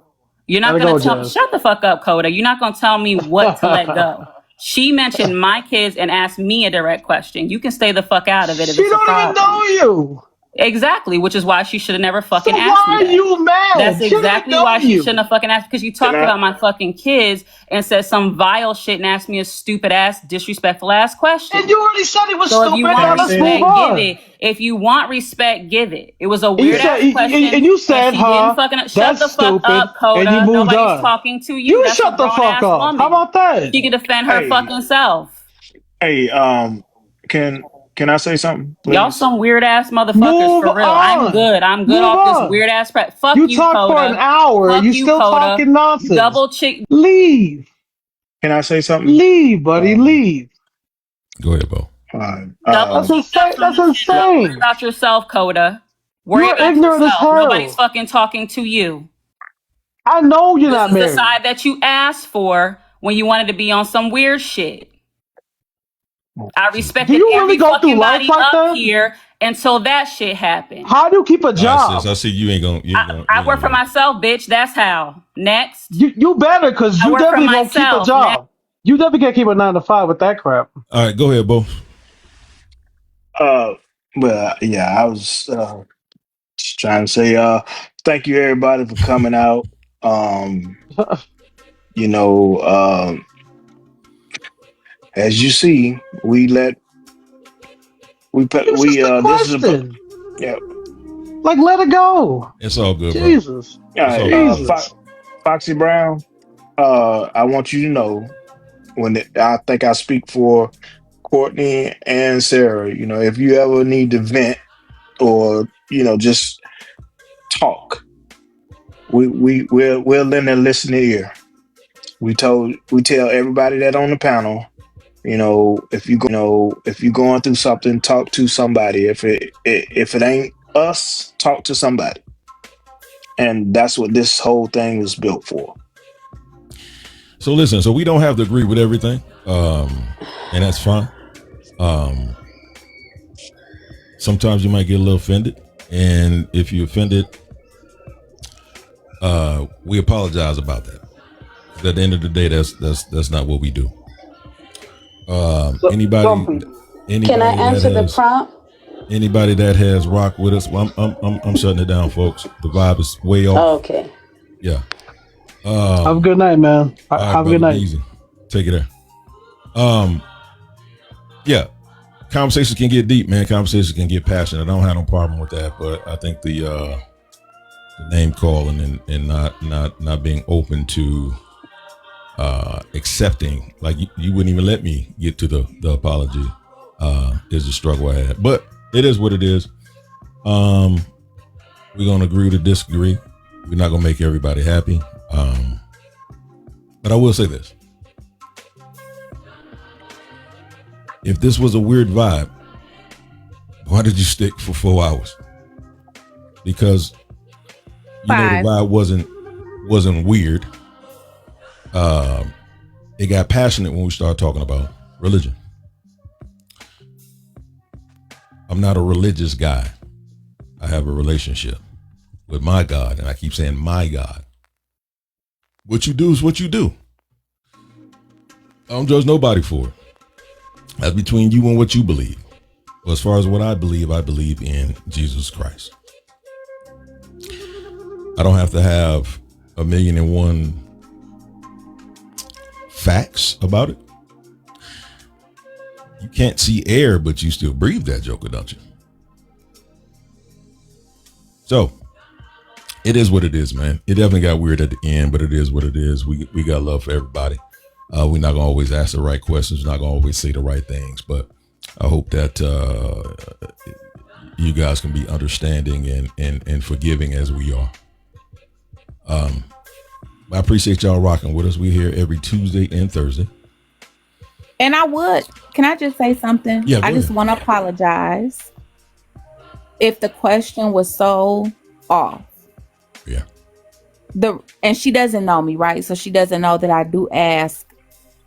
You're not Let it going go, to tell. Jazz. Shut the fuck up, Coda. You're not going to tell me what to let go. She mentioned my kids and asked me a direct question. You can stay the fuck out of it if She it's a don't even problem. know you. Exactly, which is why she should have never fucking So asked why me are that. you mad? That's She don't exactly know why she you. shouldn't have fucking asked, because you talked I- about my fucking kids and said some vile shit and asked me a stupid ass, disrespectful ass question. And you already said it was So if stupid. you Now want let's respect, move on. give it. If you want respect, give it. It was a you weird said- ass question. and you said, she huh, didn't fucking shut that's the fuck stupid, up, Coda. and you moved Nobody's on. talking to you. You That's shut a the grown-ass fuck up. woman. How about that? She can defend her Hey. fucking self. Hey, can I say something, please? Y'all some weird ass motherfuckers Move for real. on. I'm good. I'm good Move off on. this weird ass prep. Fuck You you, talked Coda. for an hour. Fuck You still Coda. talking nonsense. Double chick. Leave. Can I say something? Leave, buddy. Leave. Go ahead, Bo. Fine. Double That's insane. That's Worry insane. about yourself, Coda. Worry You're about ignorant as yourself. hell. Nobody's fucking talking to you. I know you're This not is the married. side that you asked for when you wanted to be on some weird shit. I respected Do you really every go fucking through life body like up that? here until that shit happened. How do you keep a All right, job? sis, I see you ain't gonna. I work for myself, bitch. That's how. Next. You better, because I you work for definitely won't keep a myself. job. You definitely can't keep a 9 to 5 with that crap. All right, go ahead, Bo. Well, yeah, I was just trying to say thank you everybody for coming out. You know, as you see, we It's just a this is a question. yeah. Like, let it go. It's all good, bro. Jesus. All It's all right, good. Jesus. Foxy Brown. I want you to know I think I speak for Courtney and Sarah. You know, if you ever need to vent or just talk, we'll lend a listening ear. We tell everybody that on the panel, if you're going through something, talk to somebody. If it ain't us, talk to somebody. And that's what this whole thing was built for. So listen, so we don't have to agree with everything, and that's fine. Sometimes you might get a little offended, and if you're offended, we apologize about that. At the end of the day, that's not what we do. Anybody? Anybody Can I answer the has, prompt? anybody that has rock with us, well, I'm shutting it down, folks. The vibe is way off. Okay. Yeah. Have a good night, man. All right, Have a good brother, night. easy. Take it there. Yeah. Conversations can get deep, man. Conversations can get passionate. I don't have no problem with that, but I think the name calling and not being open to accepting, like you wouldn't even let me get to the apology, is a struggle I had. But it is what it is. We're gonna agree to disagree. We're not gonna make everybody happy. But I will say this. If this was a weird vibe, why did you stick for 4 hours? Because you know the vibe wasn't weird. It got passionate when we started talking about religion. I'm not a religious guy. I have a relationship with my God, and I keep saying my God. What you do is what you do. I don't judge nobody for it. That's between you and what you believe. Well, as far as what I believe in Jesus Christ. I don't have to have 1,000,001 facts about it. You can't see air, but you still breathe that joker, don't you? So it is what it is, man. It definitely got weird at the end, but it is what it is. We got love for everybody. We're not gonna always ask the right questions. We're not gonna always say the right things, but I hope that you guys can be understanding and forgiving as we are. I appreciate y'all rocking with us. We're here every Tuesday and Thursday. And can I just say something? Yeah, I just want to apologize if the question was so off. Yeah. And she doesn't know me, right? So she doesn't know that I do ask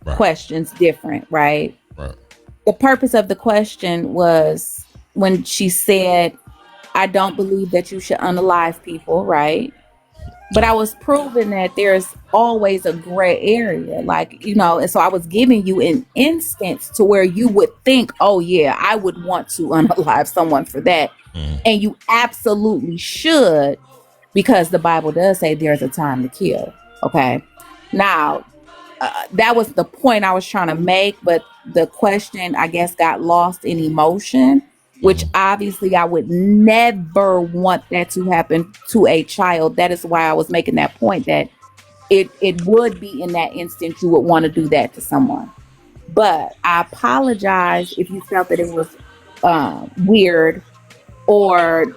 questions different, right? Right. The purpose of the question was when she said, I don't believe that you should unalive people, right? But I was proving that there's always a gray area, like, and so I was giving you an instance to where you would think, oh yeah, I would want to unalive someone for that. And you absolutely should, because the Bible does say there's a time to kill. Okay. Now, that was the point I was trying to make, but the question, I guess, got lost in emotion, which obviously I would never want that to happen to a child. That is why I was making that point, that it would be in that instance you would want to do that to someone. But I apologize if you felt that it was weird or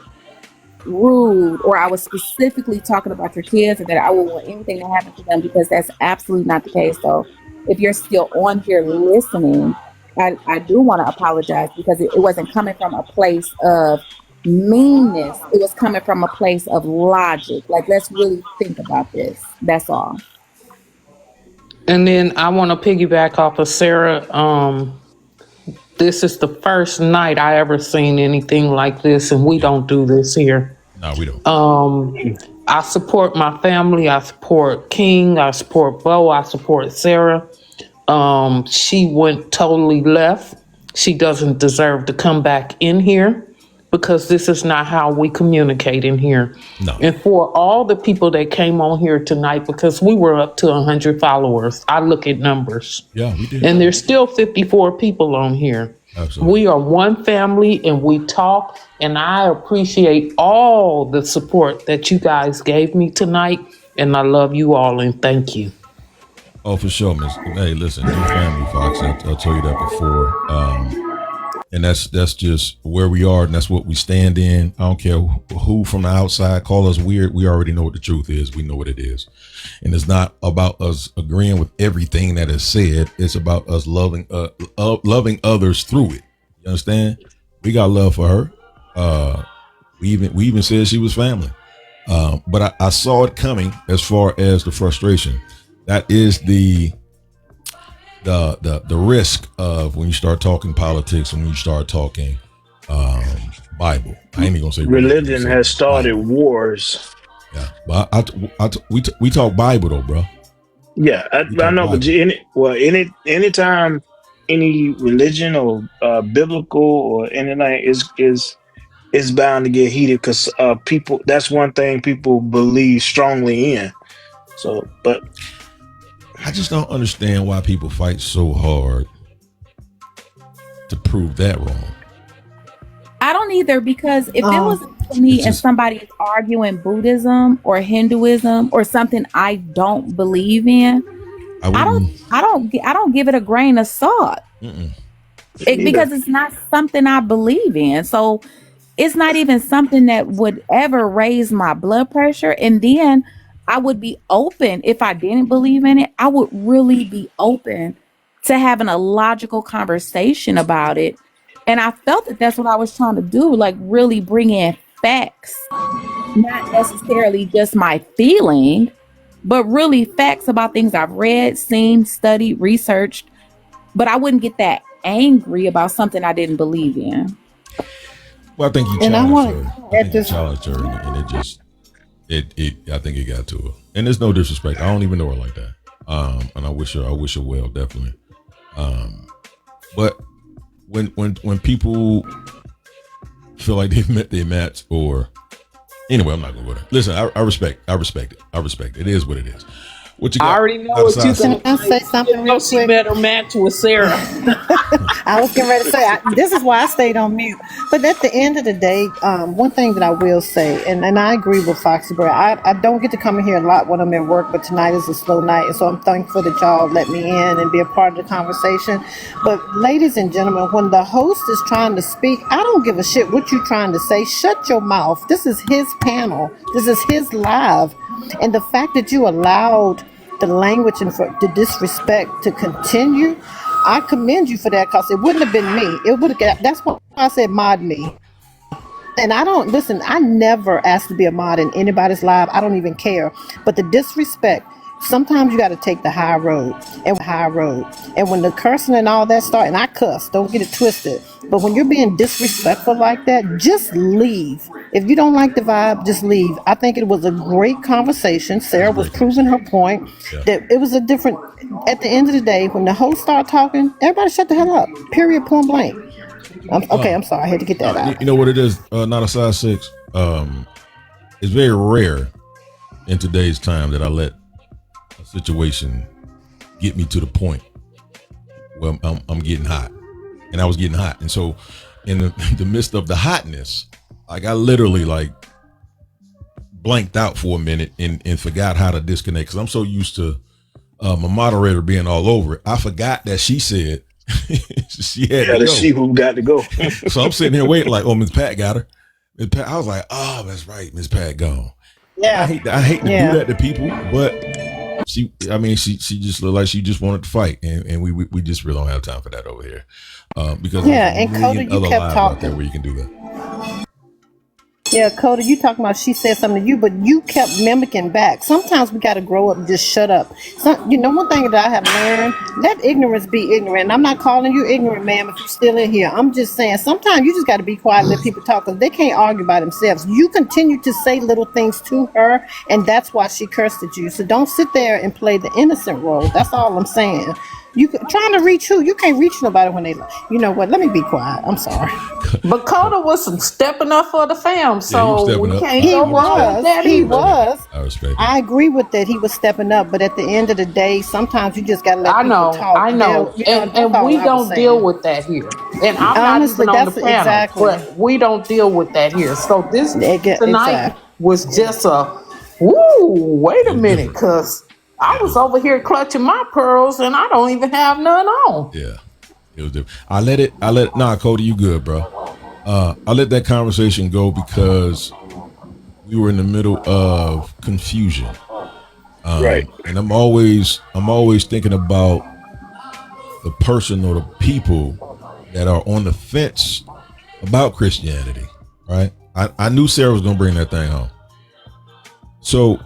rude, or I was specifically talking about your kids and that I would want anything to happen to them, because that's absolutely not the case. So if you're still on here listening, I do want to apologize, because it wasn't coming from a place of meanness. It was coming from a place of logic. Like, let's really think about this. That's all. And then I want to piggyback off of Sarah. This is the first night I ever seen anything like this, and we don't do this here. No, we don't. I support my family. I support King. I support Bo. I support Sarah. She went totally left. She doesn't deserve to come back in here, because this is not how we communicate in here. No. And for all the people that came on here tonight, because we were up to 100 followers, I look at numbers. Yeah, we did. And there's still 54 people on here. Absolutely. We are one family, and we talk, and I appreciate all the support that you guys gave me tonight, and I love you all, and thank you. Oh, for sure, Miss. Hey, listen, new family, Fox. I'll tell you that before. And that's just where we are, and that's what we stand in. I don't care who from the outside call us weird. We already know what the truth is. We know what it is. And it's not about us agreeing with everything that is said. It's about us loving others through it. You understand? We got love for her. We even said she was family. But I saw it coming as far as the frustration. That is the risk of when you start talking politics, when you start talking Bible. I ain't even gonna say religion has started wars. Yeah, but we talk Bible though, bro. Yeah, I know, but anytime any religion or biblical or anything is bound to get heated because people. That's one thing people believe strongly in. So, but I just don't understand why people fight so hard to prove that wrong. I don't either, because if it was for me and somebody is arguing Buddhism or Hinduism or something I don't believe in, I don't give it a grain of salt. Because it's not something I believe in. So it's not even something that would ever raise my blood pressure. And then I would be open, if I didn't believe in it, I would really be open to having a logical conversation about it. And I felt that that's what I was trying to do, like really bring in facts, not necessarily just my feeling, but really facts about things I've read, seen, studied, researched. But I wouldn't get that angry about something I didn't believe in. Well, I think you challenged her, and it just, I think it got to her. And there's no disrespect. I don't even know her like that. And I wish her well, definitely. But when people feel like they've met their match, or anyway, I'm not gonna go there. Listen, I respect it. It is what it is. What you got? I already know what you Can I say something real She quick? better match with Sarah. I was getting ready to say, this is why I stayed on mute. But at the end of the day, one thing that I will say, and I agree with Foxy Bird, I don't get to come in here a lot when I'm at work, but tonight is a slow night. And so I'm thankful that y'all let me in and be a part of the conversation. But ladies and gentlemen, when the host is trying to speak, I don't give a shit what you're trying to say. Shut your mouth. This is his panel. This is his live. And the fact that you allowed the language and for the disrespect to continue, I commend you for that, because it wouldn't have been me. It would have. That's why I said mod me. And I don't listen. I never asked to be a mod in anybody's live. I don't even care. But the disrespect. Sometimes you got to take the high road. And when the cursing and all that start, and I cuss, don't get it twisted. But when you're being disrespectful like that, just leave. If you don't like the vibe, just leave. I think it was a great conversation. Sarah was proving her point that it was a different. At the end of the day, when the host started talking, everybody shut the hell up. Period. Point blank. I'm sorry. I had to get that out. You know what it is? Not a size 6. It's very rare in today's time that I let a situation get me to the point where I'm getting hot, and I was getting hot. And so in the midst of the hotness, like I literally like blanked out for a minute and forgot how to disconnect, because I'm so used to my moderator being all over it. I forgot that she said she had to go. She who got to go. So I'm sitting here waiting like, oh, Miss Pat got her. Miss Pat, I was like, oh, that's right, Miss Pat gone. Yeah, I hate to do that to people, but she just looked like she just wanted to fight, and we just really don't have time for that over here, because and Coda, you kept talking. Where you can do that. Yeah, Coda, you talking about she said something to you, but you kept mimicking back. Sometimes we got to grow up and just shut up. One thing that I have learned, let ignorance be ignorant. And I'm not calling you ignorant, ma'am, if you're still in here. I'm just saying sometimes you just got to be quiet and let people talk, because they can't argue by themselves. You continue to say little things to her, and that's why she cursed at you. So don't sit there and play the innocent role. That's all I'm saying. You trying to reach who? You can't reach nobody when they. You know what? Let me be quiet. I'm sorry. But Coda was stepping up for the fam, so we can't He go wrong with that He either. was. I respect it. I agree with that. He was stepping up, but at the end of the day, sometimes you just gotta let I people know, talk. I know, and we don't deal with that here. And I'm Honestly, not even on the that's panel, exactly. but we don't deal with that here. So this tonight exactly. was just a woo. Wait a minute, because I was over here clutching my pearls, and I don't even have none on. Yeah, it was different. I let it. Nah, Cody, you good, bro? I let that conversation go because we were in the middle of confusion. Right. And I'm always thinking about the person or the people that are on the fence about Christianity. Right. I knew Sarah was gonna bring that thing home. So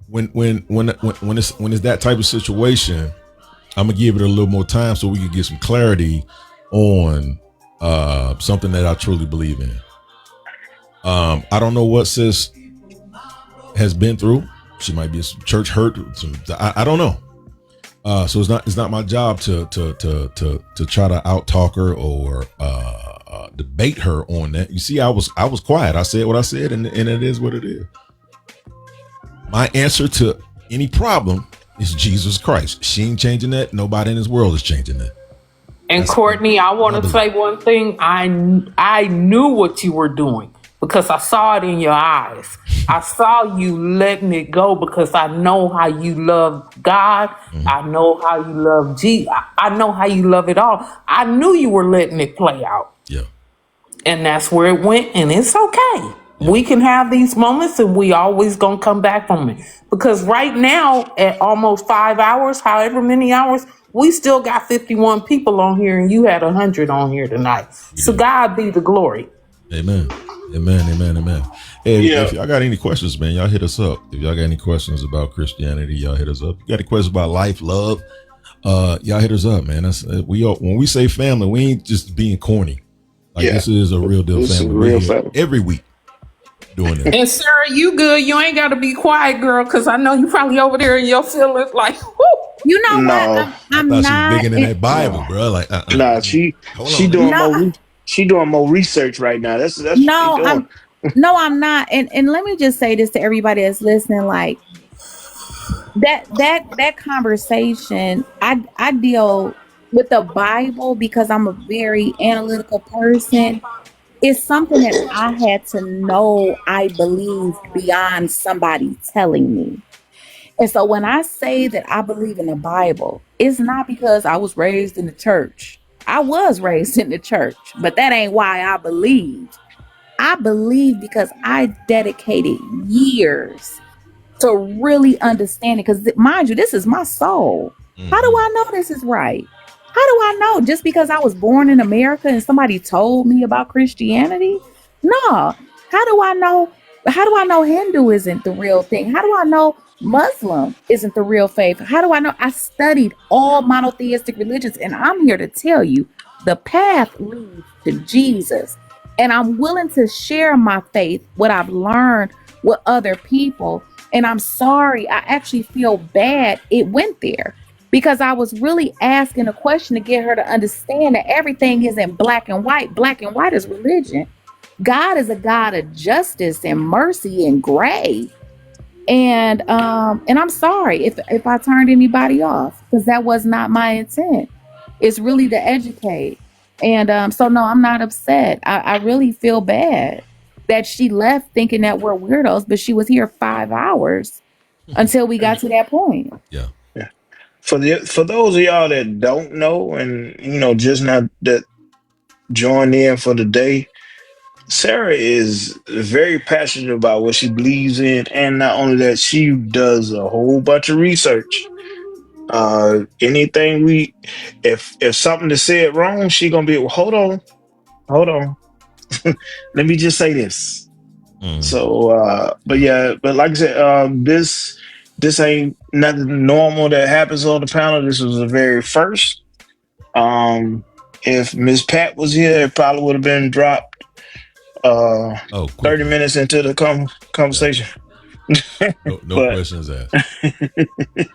when it's that type of situation, I'm gonna give it a little more time so we can get some clarity on something that I truly believe in. I don't know what sis has been through. She might be some church hurt. I don't know. So it's not my job to try to out talk her or debate her on that. You see, I was quiet. I said what I said, and it is what it is. My answer to any problem is Jesus Christ. She ain't changing that. Nobody in this world is changing that. And Courtney, I want to say one thing. I knew what you were doing because I saw it in your eyes. I saw you letting it go because I know how you love God. Mm-hmm. I know how you love Jesus. I know how you love it all. I knew you were letting it play out. Yeah. And that's where it went, and it's okay. Yeah. We can have these moments, and we always gonna come back from it. Because right now, at almost 5 hours, however many hours, we still got 51 people on here, and you had 100 on here tonight. Yeah. So God be the glory. Amen. Hey, if y'all got any questions, man, y'all hit us up. If y'all got any questions about Christianity, y'all hit us up. You got any questions about life, love, y'all hit us up, man. When we say family, we ain't just being corny. Like, this is a real deal family. Real family. Every week doing it. And Sarah, you good. You ain't got to be quiet, girl, because I know you probably over there in your feelings like, whoo. You know what? I'm I thought not. She was bigger than that Bible, bro. Like, nah, she doing more research right now. That's no, I'm not. And let me just say this to everybody that's listening. Like that conversation, I deal with the Bible because I'm a very analytical person. It's something that I had to know I believed beyond somebody telling me. And so when I say that I believe in the Bible, it's not because I was raised in the church. I was raised in the church, but that ain't why I believed. I believe because I dedicated years to really understand it. Because mind you, this is my soul. Mm-hmm. How do I know this is right? How do I know? Just because I was born in America and somebody told me about Christianity? No. How do I know? How do I know Hindu isn't the real thing? How do I know Muslim isn't the real faith? How do I know? I studied all monotheistic religions, and I'm here to tell you the path leads to Jesus. And I'm willing to share my faith, what I've learned with other people. And I'm sorry, I actually feel bad it went there because I was really asking a question to get her to understand that everything isn't black and white. Black and white is religion. God is a God of justice and mercy and gray. And I'm sorry if I turned anybody off, because that was not my intent. It's really to educate. And so no, I'm not upset. I really feel bad that she left thinking that we're weirdos, but she was here 5 hours until we got to that point. Yeah. For those of y'all that don't know and just not that joined in for the day, Sarah is very passionate about what she believes in, and not only that, she does a whole bunch of research. Anything if something is said wrong, she gonna be, well, hold on. Let me just say this. So, but like I said, this ain't nothing normal that happens on the panel. This was the very first. If Miss Pat was here, it probably would have been dropped 30 minutes into the conversation. No questions asked.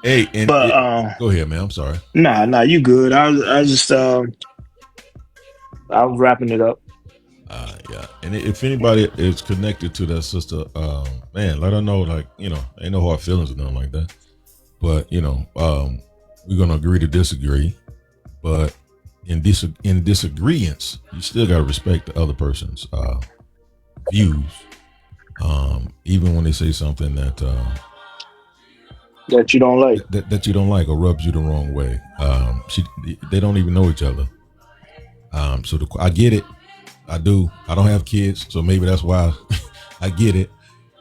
Hey, go ahead, man. I'm sorry. Nah, you good. I was wrapping it up. Yeah. And if anybody is connected to that sister, man, let her know, like, ain't no hard feelings or nothing like that. But, we're going to agree to disagree. But in disagreements, you still got to respect the other person's views. Even when they say something that you don't like, that you don't like or rubs you the wrong way. They don't even know each other. So I get it. I do. I don't have kids, so maybe that's why I get it.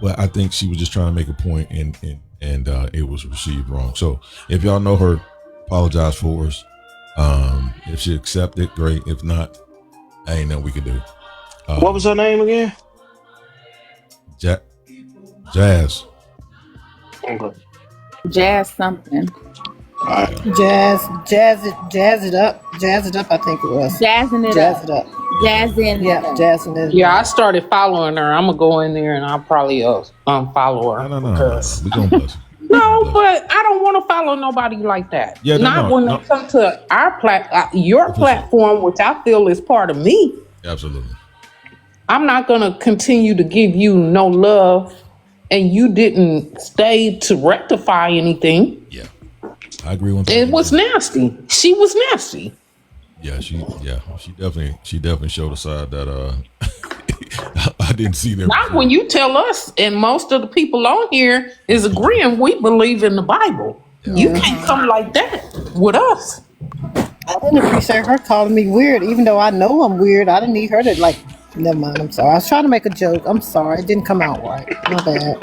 But I think she was just trying to make a point, and it was received wrong. So if y'all know her, apologize for us. If she accept it, great. If not, ain't nothing we can do. What was her name again? Jazz. Okay. Jazz something. Jazz it up. I think it was. Jazzing it up. Jazzing it. Yeah, I started following her. I'm gonna go in there and I'll probably unfollow her. No. We gonna bless her. No, but I don't want to follow nobody like that. Yeah, Not when no. they come to your platform, which I feel is part of me. Absolutely. I'm not going to continue to give you no love, and you didn't stay to rectify anything. Yeah, I agree with that. It was nasty. She was nasty. Yeah, she definitely showed a side that I didn't see there. Not when you tell us, and most of the people on here is agreeing we believe in the Bible. Yeah. You can't come like that with us. I didn't appreciate her calling me weird, even though I know I'm weird. I didn't need her to like. Never mind. I'm sorry. I was trying to make a joke. I'm sorry. It didn't come out right. My bad.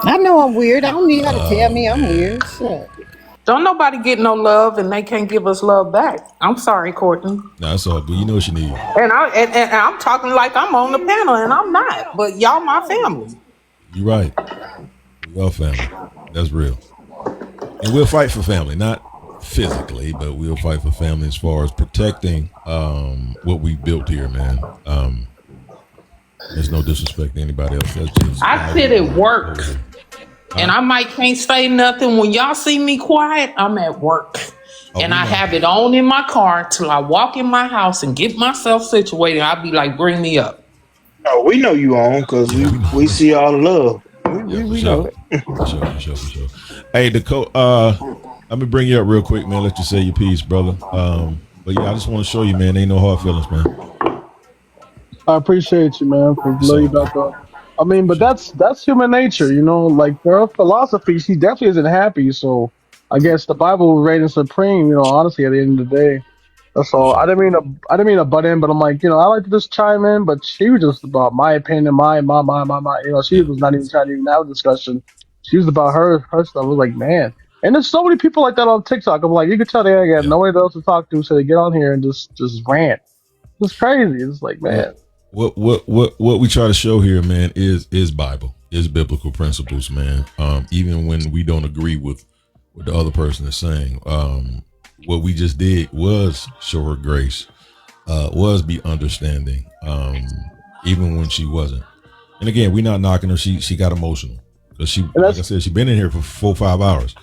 I know I'm weird. I don't need her to tell me I'm weird. Shit. Don't nobody get no love, and they can't give us love back. I'm sorry, Courtney. No, that's all good. You know what you need. And I'm talking like I'm on the panel, and I'm not. But y'all, my family. You're right. We are family. That's real. And we'll fight for family, not physically, but we'll fight for family as far as protecting what we built here, man. There's no disrespect to anybody else. That's just I sit at work, and I might can't say nothing. When y'all see me quiet, I'm at work. And I have it on in my car till I walk in my house and get myself situated. I'll be like, bring me up. Oh, we know you on because we see all the love. We know it. For sure. Hey, let me bring you up real quick, man. Let you say your piece, brother. But yeah, I just want to show you, man. Ain't no hard feelings, man. I appreciate you, man, for letting you back up. I mean, but that's human nature, you know. Like her philosophy, she definitely isn't happy. So I guess the Bible reigning supreme. You know, honestly, at the end of the day, that's all. I didn't mean to butt in, but I'm like, you know, I like to just chime in. But she was just about my opinion, my. You know, she was not even trying to even have a discussion. She was about her stuff. I was like, man. And there's so many people like that on TikTok. I'm like, you can tell they ain't got nobody else to talk to, so they get on here and just rant. It's crazy. It's like, man. What we try to show here, man, is Bible, is biblical principles, man. Even when we don't agree with what the other person is saying, what we just did was show her grace, was be understanding, even when she wasn't. And again, we're not knocking her. She got emotional because she, like I said, she been in here for 4 or 5 hours.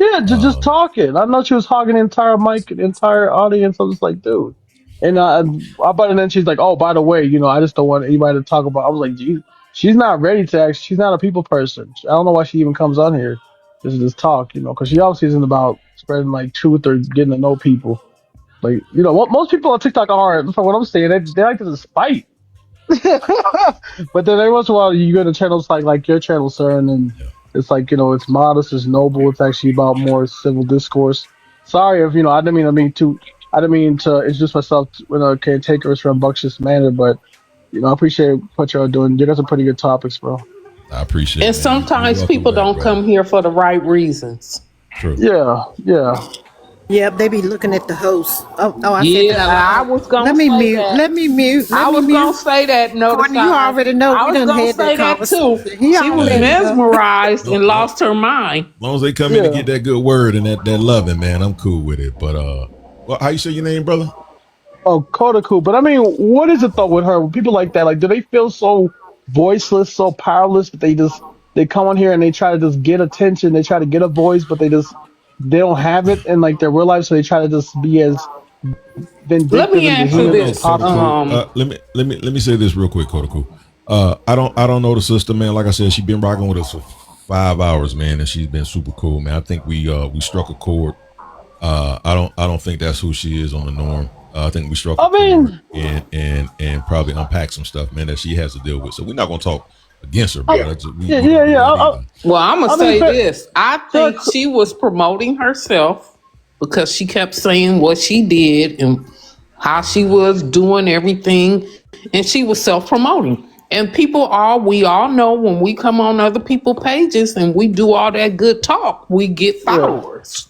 Yeah, just talking. I know she was hogging the entire mic, the entire audience. I was just like, dude. And and then she's like, oh, by the way, you know, I just don't want anybody to talk about. I was like, geez, she's not ready to act. She's not a people person. I don't know why she even comes on here to just talk, you know, because she obviously isn't about spreading like truth or getting to know people. Like, you know, what most people on TikTok are, from what I'm saying, they like to just fight. But then every once in a while, you go to channels like your channel, sir, and then it's like, you know, it's modest, it's noble, it's actually about more civil discourse. Sorry if, you know, I didn't mean to introduce myself in a cantankerous, rambunctious manner, but, you know, I appreciate what y'all doing. You guys are pretty good topics, bro. I appreciate it. And sometimes people don't come here for the right reasons. True. Yeah. Yep, they be looking at the host. I said Yeah, that. I was going to Let me mute. I was going to say that. Courtney, you already know. I was going to say that too. She was mesmerized and lost her mind. As long as they come in to get that good word and that loving, man, I'm cool with it. But how you say your name, brother? Oh, Kodaku. But I mean, what is it though with her? With people like that, like, do they feel so voiceless, so powerless that they come on here and they try to just get attention, they try to get a voice, but they don't have it in like their real life, so they try to just be as vindictive. Let me answer this. Let me say this real quick, Kodaku. I don't know the sister, man. Like I said, she's been rocking with us for 5 hours, man, and she's been super cool, man. I think we struck a chord. I don't think that's who she is on the norm. I think we struck a chord and probably unpack some stuff, man, that she has to deal with. So we're not gonna talk against her, bro. Well, I'm gonna say this. I think she was promoting herself because she kept saying what she did and how she was doing everything, and she was self-promoting. And we all know when we come on other people's pages and we do all that good talk, we get followers.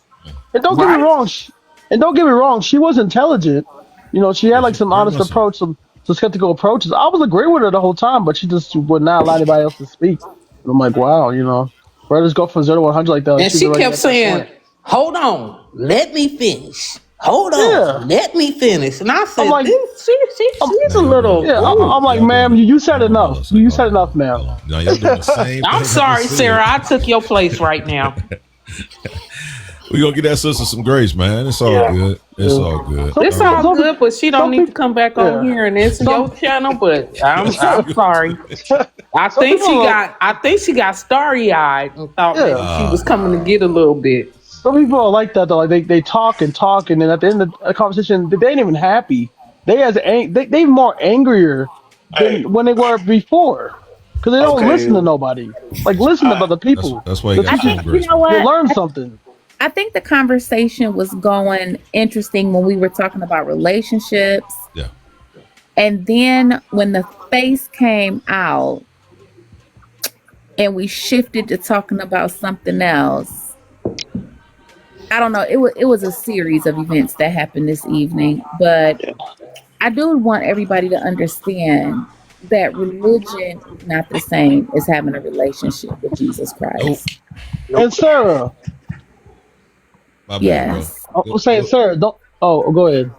And don't get me wrong. She was intelligent. You know, she had like some honest approach, some skeptical approaches. I was agreeing with her the whole time, but she just would not allow anybody else to speak. And I'm like, wow, you know, brothers go from 0 to 100 like that. And she kept saying, "Hold on, let me finish." hold Yeah. on, let me finish. And I I'm said, like, she's a little. yeah. Ooh. I'm like, ma'am, you said enough. You said enough, ma'am. Now y'all doing the same I'm thing. sorry, Sarah. I took your place right now. We gonna get that sister some grace, man. It's all good. It's all good. It's all good, but she don't need to come back on yeah. here and it's your channel. But I'm sorry. I think she got starry eyed and thought maybe she was coming to get a little bit. Some people are like that though. Like they talk and talk, and then at the end of the conversation, they ain't even happy. They more angrier than when they were before, because they don't listen to nobody. Like listen to other people. That's why you got I think, you know what? You learn something. I think the conversation was going interesting when we were talking about relationships. Yeah. And then when the face came out and we shifted to talking about something else, I don't know. It was a series of events that happened this evening, but I do want everybody to understand that religion is not the same as having a relationship with Jesus Christ. And Sarah. Yes. I'm saying, Sarah, don't. Oh, go ahead.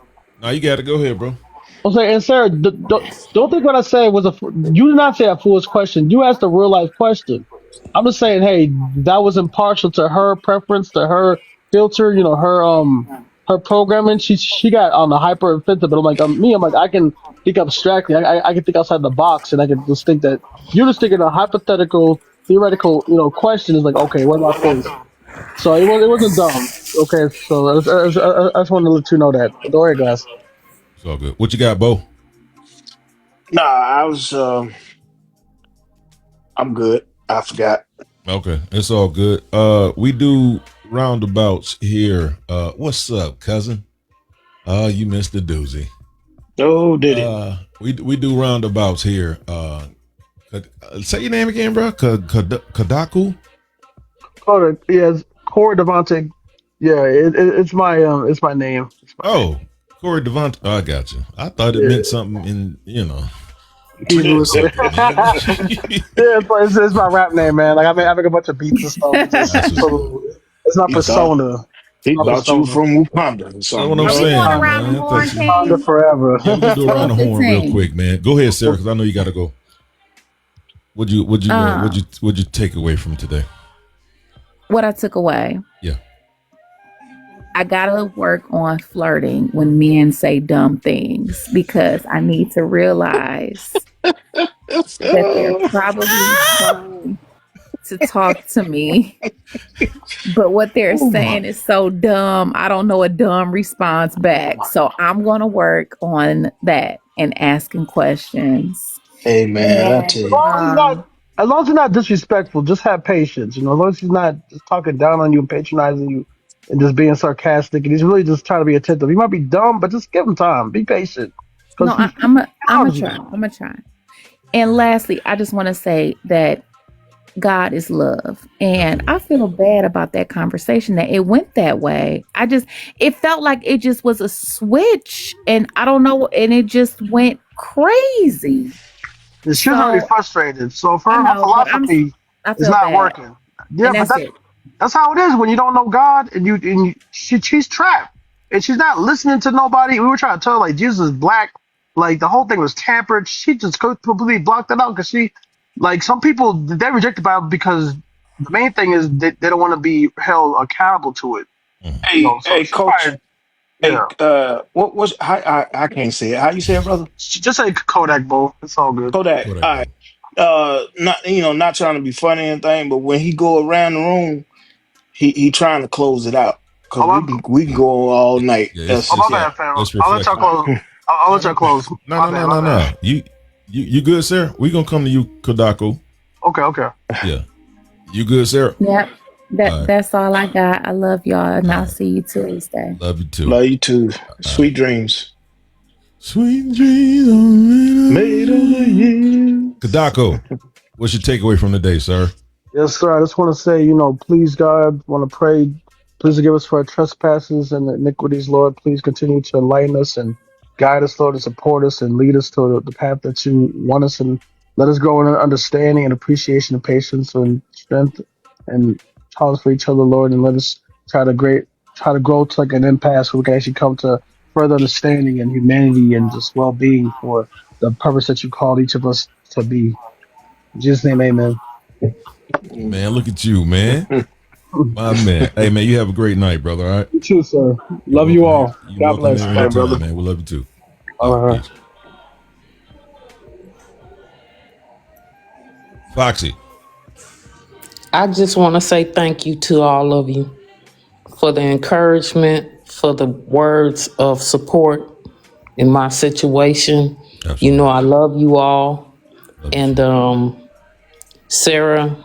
No, you got to go ahead, bro. I'm saying, and Sarah, don't think what I said was you did not say a foolish question. You asked a real life question. I'm just saying, hey, that was impartial to her preference, to her filter, her programming. She got on the hyper offensive, but I'm like, I'm like, I can think abstractly. I can think outside the box, and I can just think that you're just thinking a hypothetical, theoretical, question is like, okay, what about this? So it wasn't dumb. Okay, so I just wanted to let you know that. Go ahead, guys. It's all good. What you got, Bo? Nah, I was. I'm good. I forgot. Okay, it's all good. We do roundabouts here. What's up, cousin? You missed the doozy. Oh, did it? We do roundabouts here. Say your name again, bro. Kadaku. Yes, Corey Devontae. Yeah, it's my name. Oh, Corey Devontae. Oh, I got you. I thought it meant something in it's my rap name, man. Like I make a bunch of beats and stuff. It's not persona. He thought you from Wakanda. That's what I'm saying. Wakanda forever. Yeah, we do around the horn real quick, man. Go ahead, Sarah, because I know you got to go. What'd you take away from today? What I took away. Yeah. I gotta work on flirting when men say dumb things, because I need to realize that they're probably trying to talk to me, but what they're saying is so dumb. I don't know a dumb response back. So I'm gonna work on that and asking questions. Hey man, I tell you. As long as you're not disrespectful, just have patience. As long as he's not just talking down on you and patronizing you and just being sarcastic, and he's really just trying to be attentive. He might be dumb, but just give him time. Be patient. No, I'm gonna try. And lastly, I just want to say that God is love, and I feel bad about that conversation that it went that way. It felt like it just was a switch, and I don't know, and it just went crazy. She's already frustrated. So for her philosophy is not working. Yeah, but that's how it is when you don't know God and she's trapped and she's not listening to nobody. We were trying to tell her like Jesus is black, like the whole thing was tampered. She just completely blocked it out because some people they reject the Bible because the main thing is they don't want to be held accountable to it. Hey, coach. Hey, what was I can't say it. How you say it, brother? Just say Kodak, Bo. It's all good. Kodak. All right. Not trying to be funny or anything, but when he go around the room, he trying to close it out because we can go all night. I'll let y'all close. No. You good, Sarah? We gonna come to you, Kodako. Okay. Yeah. You good, Sarah? Yep. That's all I got. I love y'all, and I'll see you Tuesday. Love you too. Love you too. Sweet dreams. Sweet dreams made of the year. Kodako, what's your takeaway from the day, sir? Yes, sir. I just want to say, please, God, want to pray. Please forgive us for our trespasses and iniquities, Lord. Please continue to enlighten us and guide us, Lord, and support us and lead us to the path that you want us, and let us grow in understanding and appreciation and patience and strength and tolerance for each other, Lord, and let us try try to grow to like an impasse where we can actually come to further understanding and humanity and just well being for the purpose that you called each of us to be. In Jesus' name, amen. Man, look at you, man. My man. Hey, man, you have a great night, brother. All right. You too, sir. Love you all. God bless. Hey, brother. Man, we love you too. All right. Peace. Foxy. I just want to say thank you to all of you for the encouragement, for the words of support in my situation. Absolutely. You know, I love you all. And Sarah,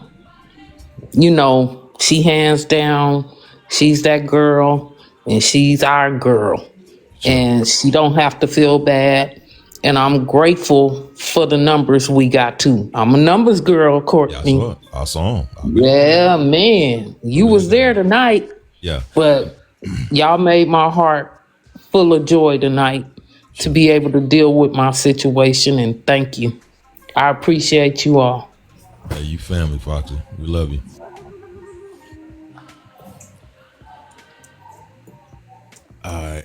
you know, she hands down, she's that girl and she's our girl. And she don't have to feel bad. And I'm grateful for the numbers we got too. I'm a numbers girl, Courtney. Yeah, I saw him. Yeah, man. You was there tonight. Yeah. But y'all made my heart full of joy tonight to be able to deal with my situation. And thank you. I appreciate you all. Hey, you family, Foxy. We love you. All right.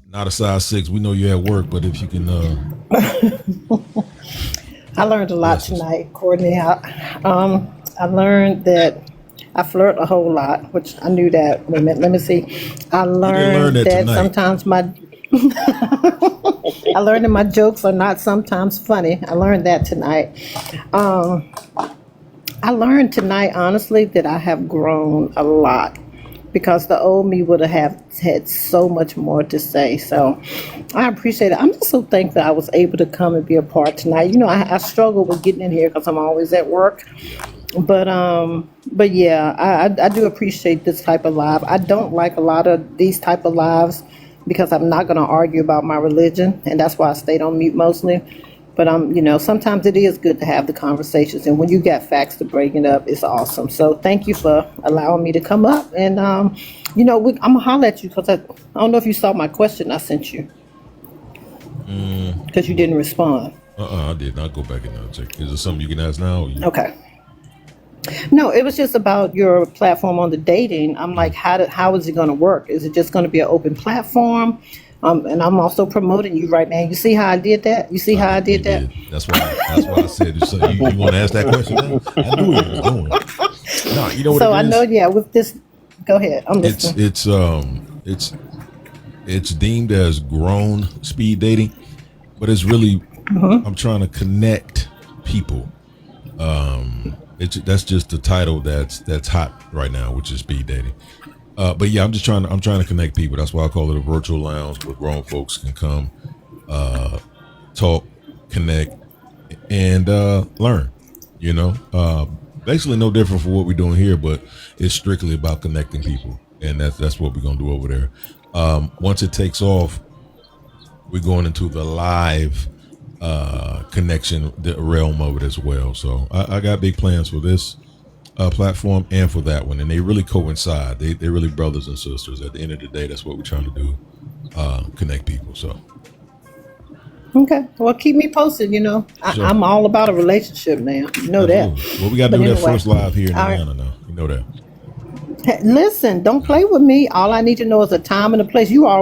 Not a size 6. We know you're at work, but if you can. I learned a lot tonight, Courtney. I learned that I flirt a whole lot, which I knew that. Wait a minute, let me see. I learned that sometimes I learned that my jokes are not sometimes funny. I learned that tonight. I learned tonight, honestly, that I have grown a lot, because the old me would have had so much more to say. So I appreciate it. I'm just so thankful I was able to come and be a part tonight. You know, I struggle with getting in here because I'm always at work. But yeah, I do appreciate this type of live. I don't like a lot of these type of lives because I'm not going to argue about my religion. And that's why I stayed on mute mostly. But you know, sometimes it is good to have the conversations, and when you got facts to break it up, it's awesome. So thank you for allowing me to come up, and you know, I'm gonna holler at you because I don't know if you saw my question I sent you because you didn't respond. I did not go back and check. Is there something you can ask now? Okay. No, it was just about your platform on the dating. I'm like, how is it going to work? Is it just going to be an open platform? And I'm also promoting you right now. You see how I did that? You see how I did that? That's why I said, so you want to ask that question now? I knew it was going. No, you know what so it I is? know, yeah, with this, go ahead. I'm listening. It's deemed as grown speed dating, but it's really, I'm trying to connect people. That's just the title that's hot right now, which is speed dating. But yeah, I'm trying to connect people. That's why I call it a virtual lounge where grown folks can come, talk, connect, and learn. You know, basically no different from what we're doing here, but it's strictly about connecting people, and that's what we're gonna do over there. Once it takes off, we're going into the live connection, the realm of it as well. So I got big plans for this platform and for that one, and they really coincide. They're really brothers and sisters. At the end of the day, that's what we're trying to do, connect people. So okay, well, keep me posted. You know, sure. I'm all about a relationship now. You know that. Well, we got to do that first live here in Atlanta now. You know that. Listen, don't play with me. All I need to know is a time and a place. You are